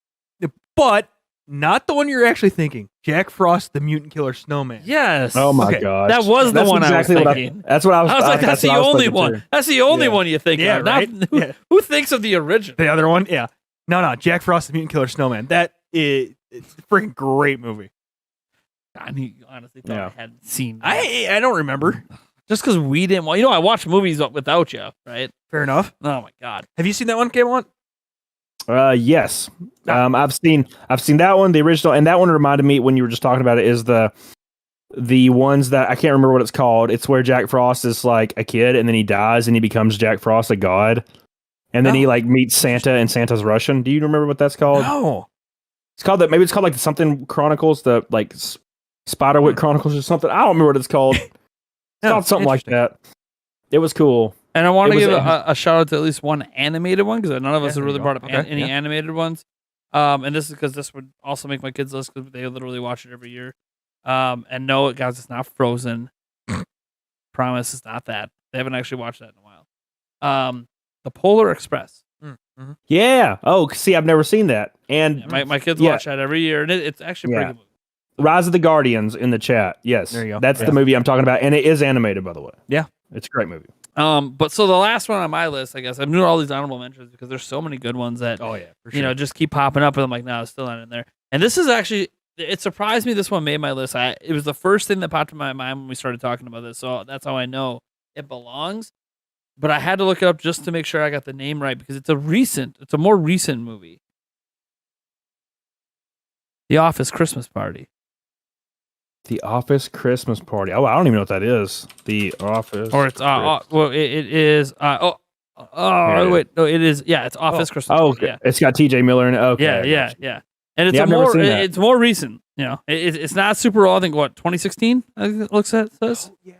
But not the one you're actually thinking. Jack Frost, the Mutant Killer Snowman. Yes. Oh my Okay. gosh, That was the That's one exactly I was what thinking. that's what I was. I was like, that's the what I was only thinking one. too. That's the only Yeah. one you think Yeah, of. right? Not, Yeah. who thinks of the original? The other one? Yeah. No, Jack Frost, the Mutant Killer Snowman. It's a freaking great movie. I honestly thought Yeah. I hadn't seen that. I don't remember. Just because we didn't want, I watch movies without you, right? Fair enough. Oh my God. Have you seen that one, Kayvon? Yes. I've seen that one, the original, and that one reminded me when you were just talking about it is the ones that I can't remember what it's called. It's where Jack Frost is like a kid and then he dies and he becomes Jack Frost, a god. And then he like meets Santa and Santa's Russian. Do you remember what that's called? No. It's called that. Maybe it's called like something Chronicles, the like Spiderwick Chronicles or something. I don't remember what it's called. It's called something like that. It was cool. And I want to It was give a shout out to at least one animated one because none of us have there really you brought go. up Okay, any yeah. animated ones. And this is because this would also make my kids' list because they literally watch it every year. And no, guys, it's not Frozen. Promise, it's not that. They haven't actually watched that in a while. The Polar Express. Mm-hmm. Yeah. Oh, see, I've never seen that. And Yeah, my kids Yeah. watch that every year, and it's actually a pretty Yeah. good movie. Rise of the Guardians in the chat. Yes. There you go. That's Yeah. the movie I'm talking about. And it is animated, by the way. Yeah. It's a great movie. But so the last one on my list, I guess I'm doing all these honorable mentions because there's so many good ones that Oh yeah, for sure. just keep popping up, and I'm like, no, it's still not in there. And this is actually, it surprised me. This one made my list. It was the first thing that popped in my mind when we started talking about this, so that's how I know it belongs. But I had to look it up just to make sure I got the name right because it's a more recent movie. The Office Christmas Party. The Office Christmas Party. Oh, I don't even know what that is. The Office. Or it's well, it is Here it is. wait, no, it is, yeah, it's Office Christmas Oh, Party. Yeah. it's got TJ Miller in it. Okay. Yeah. And it's Yeah, a I've never more seen that. it's more recent, it's not super old. I think 2016 it looks at says. Oh, yeah.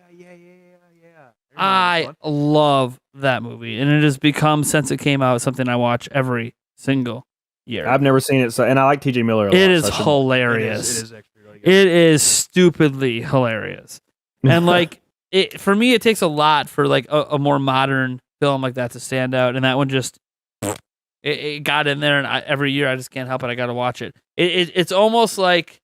I love that movie, and it has become, since it came out, something I watch every single year. I've never seen it, and I like TJ Miller a lot. It is so I should- hilarious. It is actually really good. It is stupidly hilarious. And like for me, it takes a lot for like a more modern film like that to stand out. And that one just it got in there, and every year I just can't help it. I got to watch it. It's almost like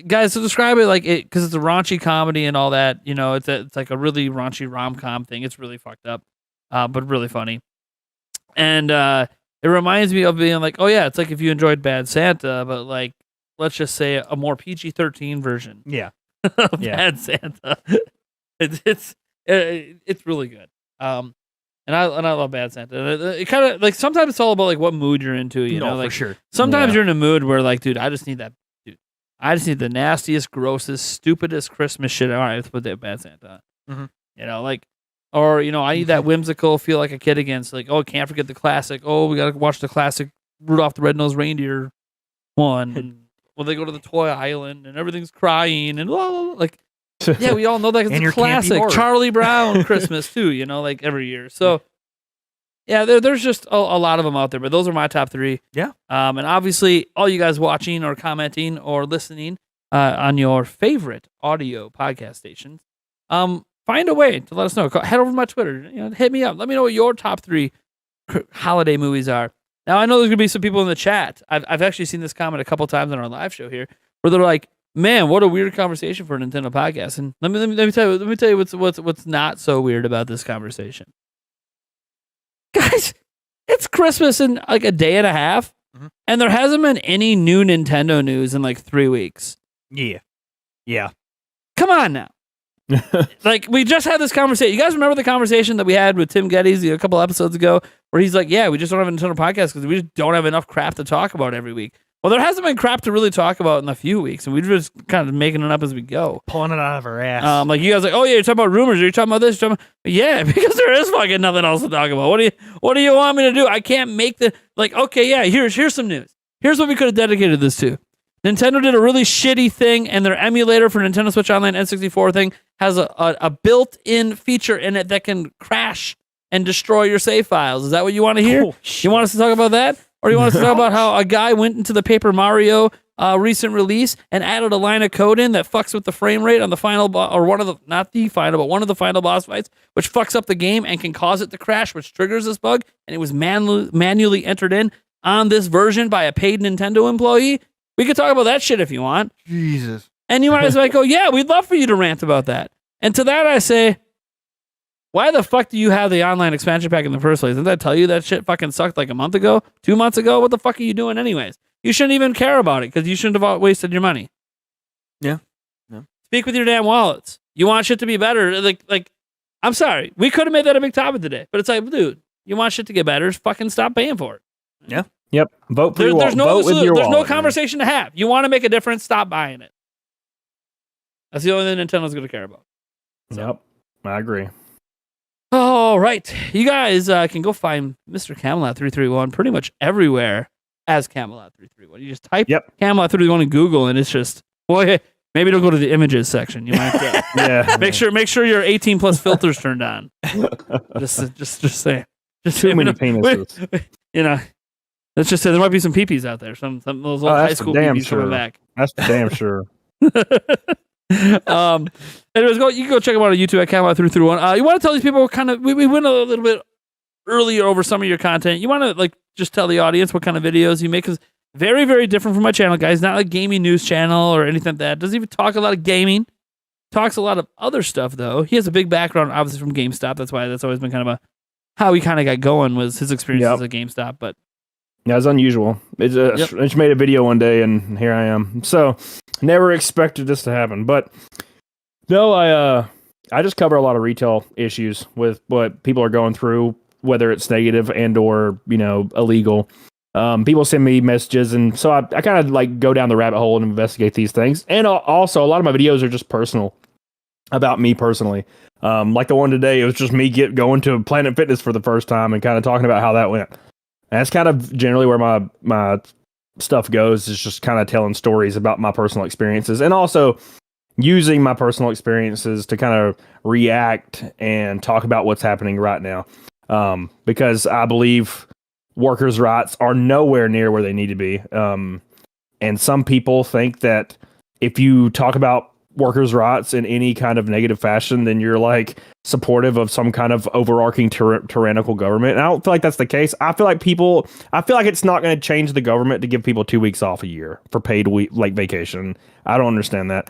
guys, to describe it like it because it's a raunchy comedy and all that. It's like a really raunchy rom-com thing. It's really fucked up, but really funny. And it reminds me of being like, oh yeah, it's like if you enjoyed Bad Santa, but like let's just say a more PG-13 version. Yeah. Of Yeah. Bad Santa. It's really good. And I love Bad Santa. It kind of like sometimes it's all about like what mood you're into. You know, for like sure. sometimes Yeah. you're in a mood where like, dude, I just need that. Dude, I just need the nastiest, grossest, stupidest Christmas shit. All right, let's put that Bad Santa on. Mhm. You know, like, or, you know, I need that whimsical, feel like a kid again. So like, oh, can't forget the classic. Oh, we got to watch the classic Rudolph the Red-Nosed Reindeer one. And when they go to the toy island and everything's crying and like, yeah, we all know that And it's your a campy classic horror. Charlie Brown Christmas too, you know, like every year. So yeah, there's just a lot of them out there, but those are my top 3. Yeah. And obviously all you guys watching or commenting or listening on your favorite audio podcast stations, find a way to let us know. Head over to my Twitter, you know, hit me up. Let me know what your top 3 holiday movies are. Now I know there's gonna be some people in the chat. I've actually seen this comment a couple times on our live show here, where they're like, "Man, what a weird conversation for a Nintendo podcast." And let me tell you what's not so weird about this conversation, guys. It's Christmas in like a day and a half, and there hasn't been any new Nintendo news in like 3 weeks. Yeah. Come on now. Like, we just had this conversation. You guys remember the conversation that we had with Tim Geddes a couple episodes ago, where he's like, "Yeah, we just don't have a Nintendo podcast because we just don't have enough crap to talk about every week." Well, there hasn't been crap to really talk about in a few weeks, and we're just kind of making it up as we go. Pulling it out of our ass. Like, you guys are like, "Oh yeah, you're talking about rumors. Are you talking about this?" Yeah, because there is fucking nothing else to talk about. What do you want me to do? I can't make the like. Okay, yeah. Here's some news. Here's what we could have dedicated this to. Nintendo did a really shitty thing, and their emulator for Nintendo Switch Online N64 thing has a built-in feature in it that can crash and destroy your save files. Is that what you want to hear? Oh, shit. You want us to talk about that? Or you want us to talk about how a guy went into the Paper Mario recent release and added a line of code in that fucks with the frame rate on the final or one of the, not the final, but one of the final boss fights, which fucks up the game and can cause it to crash, which triggers this bug, and it was manually entered in on this version by a paid Nintendo employee? We could talk about that shit if you want. Jesus. And you might as well go, yeah, we'd love for you to rant about that. And to that I say, why the fuck do you have the online expansion pack in the first place? Didn't I tell you that shit fucking sucked like a month ago? 2 months ago? What the fuck are you doing anyways? You shouldn't even care about it because you shouldn't have wasted your money. Yeah. Speak with your damn wallets. You want shit to be better. Like, I'm sorry. We could have made that a big topic today. But it's like, dude, you want shit to get better, just fucking stop paying for it. Yeah. Yep. Vote for your There's no vote with your there's no wallet, conversation to have. You want to make a difference, stop buying it. That's the only thing Nintendo's going to care about. man. Yep. I agree. All right. You guys can go find Mr. Camelot 331 pretty much everywhere as Camelot 331. You just type Camelot 331 in Google and it's just, boy, maybe don't go to the images section. You might have to Yeah. make sure your 18 plus filters turned on. Just say. Just Too many you know, penises. You know, let's just say there might be some peepees out there. Some of those old high school damn peepees coming sure. back. That's for damn sure. Anyways, you can go check them out on YouTube at Camelot 331. You want to tell these people what kind of we went a little bit earlier over some of your content. You want to like just tell the audience what kind of videos you make, because very, very different from my channel, guys. Not a gaming news channel or anything like that. Doesn't even talk a lot of gaming. Talks a lot of other stuff though. He has a big background, obviously, from GameStop. That's why that's always been kind of how he kind of got going, was his experiences at GameStop. But yeah, it's unusual. I just made a video one day, and here I am. So, never expected this to happen. But no, I just cover a lot of retail issues with what people are going through, whether it's negative and or illegal. People send me messages, and so I kind of like go down the rabbit hole and investigate these things. And also, a lot of my videos are just personal, about me personally. Like the one today, it was just me going to Planet Fitness for the first time and kind of talking about how that went. And that's kind of generally where my stuff goes, is just kind of telling stories about my personal experiences, and also using my personal experiences to kind of react and talk about what's happening right now. Because I believe workers' rights are nowhere near where they need to be. And some people think that if you talk about workers' rights in any kind of negative fashion, then you're like supportive of some kind of overarching tyrannical government. And I don't feel like that's the case. I feel like it's not going to change the government to give people 2 weeks off a year for paid vacation. I don't understand that.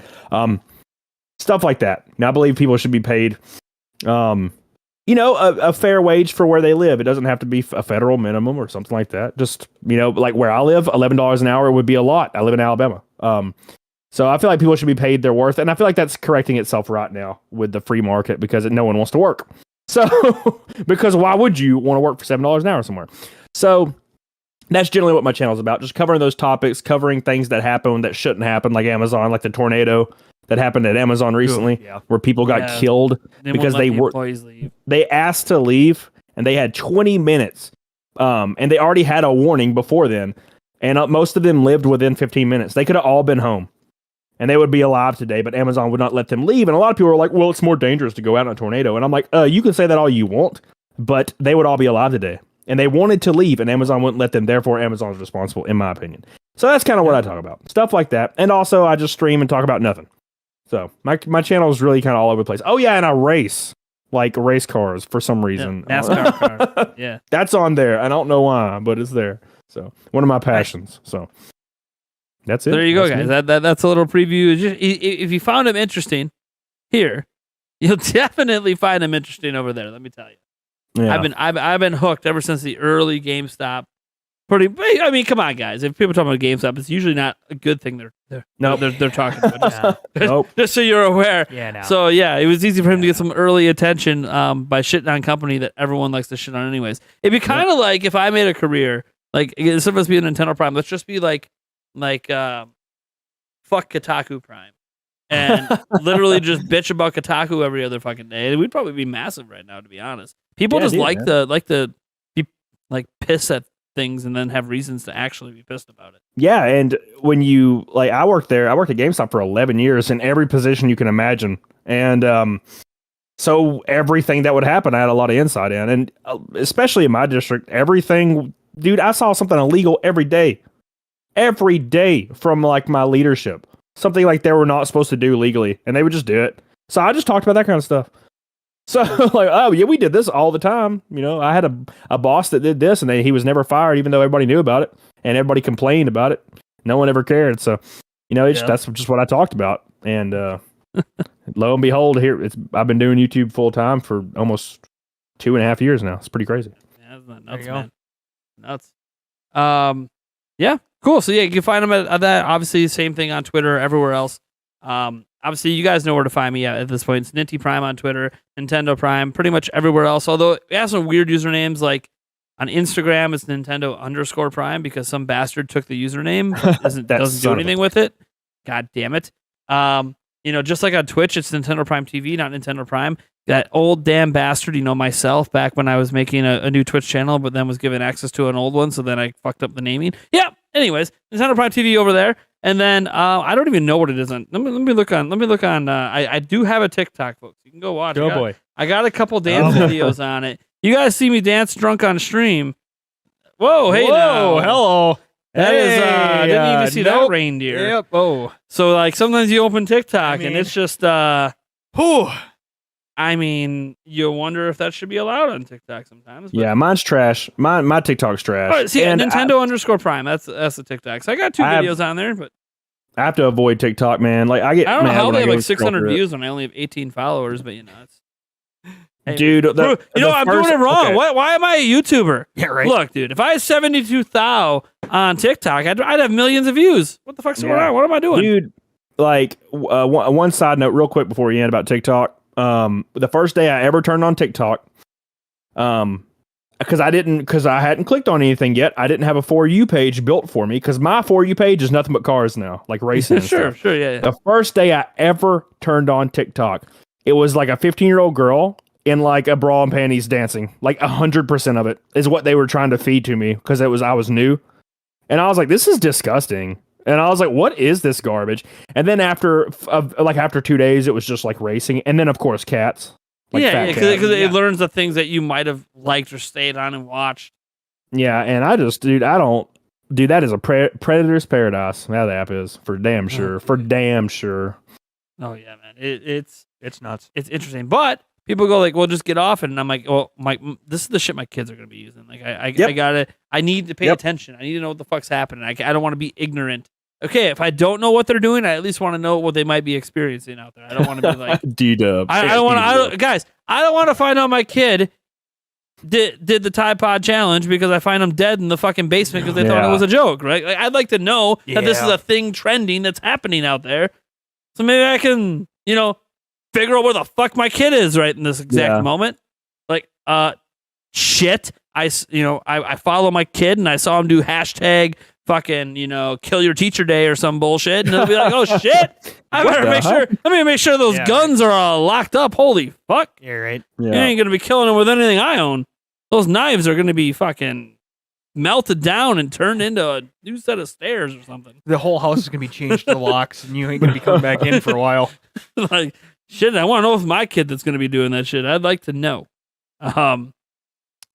Stuff like that. Now, I believe people should be paid, a fair wage for where they live. It doesn't have to be a federal minimum or something like that. Just, like where I live, $11 an hour would be a lot. I live in Alabama. So I feel like people should be paid their worth, and I feel like that's correcting itself right now with the free market, because no one wants to work. So, because why would you want to work for $7 an hour somewhere? So, That's generally what my channel is about. Just covering those topics, covering things that happen that shouldn't happen, like Amazon, like the tornado that happened at Amazon recently, where people got killed because they asked to leave and they had 20 minutes. And they already had a warning before then. And most of them lived within 15 minutes. They could have all been home and they would be alive today, but Amazon would not let them leave. And a lot of people were like, well, it's more dangerous to go out in a tornado. And I'm like, you can say that all you want, but they would all be alive today. And they wanted to leave and Amazon wouldn't let them. Therefore, Amazon's responsible, in my opinion. So that's kind of what I talk about. Stuff like that. And also, I just stream and talk about nothing. So my channel is really kind of all over the place. Oh, yeah, and I race. Like race cars for some reason. Yeah, NASCAR car. Yeah. That's on there. I don't know why, but it's there. So one of my passions. So that's it. There you go, that's guys. That's a little preview. If you found him interesting here, you'll definitely find him interesting over there. Let me tell you. Yeah. I've been hooked ever since the early GameStop. I mean, come on, guys. If people talk about GameStop, it's usually not a good thing they're talking about. Just so you're aware. Yeah. No. So yeah, it was easy for him to get some early attention by shitting on company that everyone likes to shit on anyways. It'd be kind of like if I made a career, like instead of us being Nintendo Prime, let's just be like fuck Kotaku Prime. And literally just bitch about Kotaku every other fucking day. We'd probably be massive right now, to be honest. People piss at things and then have reasons to actually be pissed about it. Yeah, and when you I worked at GameStop for 11 years in every position you can imagine, and so everything that would happen, I had a lot of insight in, and especially in my district, everything, dude, I saw something illegal every day from like my leadership, something like they were not supposed to do legally, and they would just do it. So I just talked about that kind of stuff. So like, oh yeah, we did this all the time. You know, I had a boss that did this, and he was never fired, even though everybody knew about it and everybody complained about it. No one ever cared. So, you know, that's just what I talked about. And lo and behold, I've been doing YouTube full time for almost 2.5 years now. It's pretty crazy. Yeah, that's nuts, man. Nuts. Yeah, cool. So yeah, you can find them at that. Obviously, same thing on Twitter, everywhere else. Obviously, you guys know where to find me at this point. It's Ninty Prime on Twitter, Nintendo Prime, pretty much everywhere else. Although we have some weird usernames, like on Instagram, it's Nintendo_Prime because some bastard took the username, doesn't do anything with it. God damn it. You know, just like on Twitch, it's Nintendo Prime TV, not Nintendo Prime. That old damn bastard, you know, myself, back when I was making a new Twitch channel, but then was given access to an old one, so then I fucked up the naming. Yeah. Anyways, Nintendo Prime TV over there. And then I don't even know what it is on. Let me look on. I do have a TikTok, folks. You can go watch. Boy. I got a couple dance videos on it. You guys see me dance drunk on stream. Whoa, hey, now. Hello. That is, didn't even see that reindeer. Yep. Oh. So like sometimes you open TikTok and it's just I mean, you wonder if that should be allowed on TikTok sometimes. Yeah, mine's trash. My TikTok's trash. All right, see, Nintendo_Prime. That's the TikTok. So I got two videos on there, but I have to avoid TikTok, man. Like I don't know how they have like 600 views when I only have 18 followers, but you know, it's. Hey, dude, I'm doing it wrong. Okay. Why am I a YouTuber? Yeah, right. Look, dude, if I had 72,000 on TikTok, I'd have millions of views. What the fuck's going on? What am I doing? Dude, like one side note real quick before you end about TikTok. The first day I ever turned on TikTok, because I hadn't clicked on anything yet. I didn't have a For You page built for me because my For You page is nothing but cars now, like racing. And sure, stuff. Yeah. The first day I ever turned on TikTok, it was like a 15-year-old girl in like a bra and panties dancing. Like 100% of it is what they were trying to feed to me because I was new, and I was like, this is disgusting. And I was like, what is this garbage? And then after 2 days, it was just like racing. And then, of course, cats. Like because it learns the things that you might have liked or stayed on and watched. Yeah, and that is a predator's paradise. That app is, for damn sure. For damn sure. Oh, yeah, man. It's nuts. It's interesting. But people go like, well, just get off it. And I'm like, well, this is the shit my kids are going to be using. Like, I need to pay attention. I need to know what the fuck's happening. I don't want to be ignorant. Okay, if I don't know what they're doing, I at least want to know what they might be experiencing out there. I don't want to be like D-dub. I don't want to find out my kid did the Tide Pod challenge because I find them dead in the fucking basement because they thought it was a joke, right? Like, I'd like to know that this is a thing trending that's happening out there. So maybe I can, figure out where the fuck my kid is right in this exact moment. Like, shit. I follow my kid and I saw him do hashtag fucking, kill your teacher day or some bullshit. And they'll be like, oh shit, I better make sure those guns are all locked up. Holy fuck. Yeah, right. You ain't going to be killing them with anything I own. Those knives are going to be fucking melted down and turned into a new set of stairs or something. The whole house is going to be changed to locks and you ain't going to be coming back in for a while. Like, shit, I want to know if my kid that's going to be doing that shit. I'd like to know. But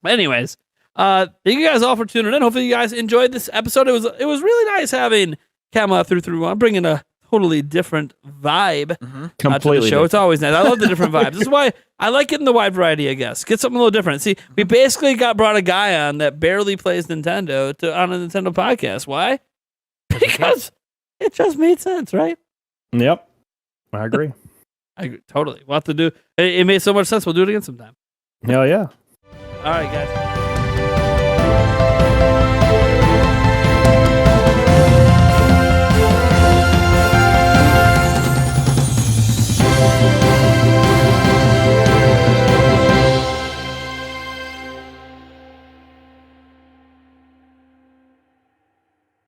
anyways, thank you guys all for tuning in. Hopefully you guys enjoyed this episode. It was really nice having Kamala through. I'm bringing a totally different vibe to the show. Different. It's always nice. I love the different vibes. This is why I like getting the wide variety, I guess. Get something a little different. See, we basically brought a guy on that barely plays Nintendo on a Nintendo podcast. Why? Because it just made sense, right? Yep. I agree. Totally. We'll have to do it. Made so much sense. We'll do it again sometime. Hell yeah. All right, guys.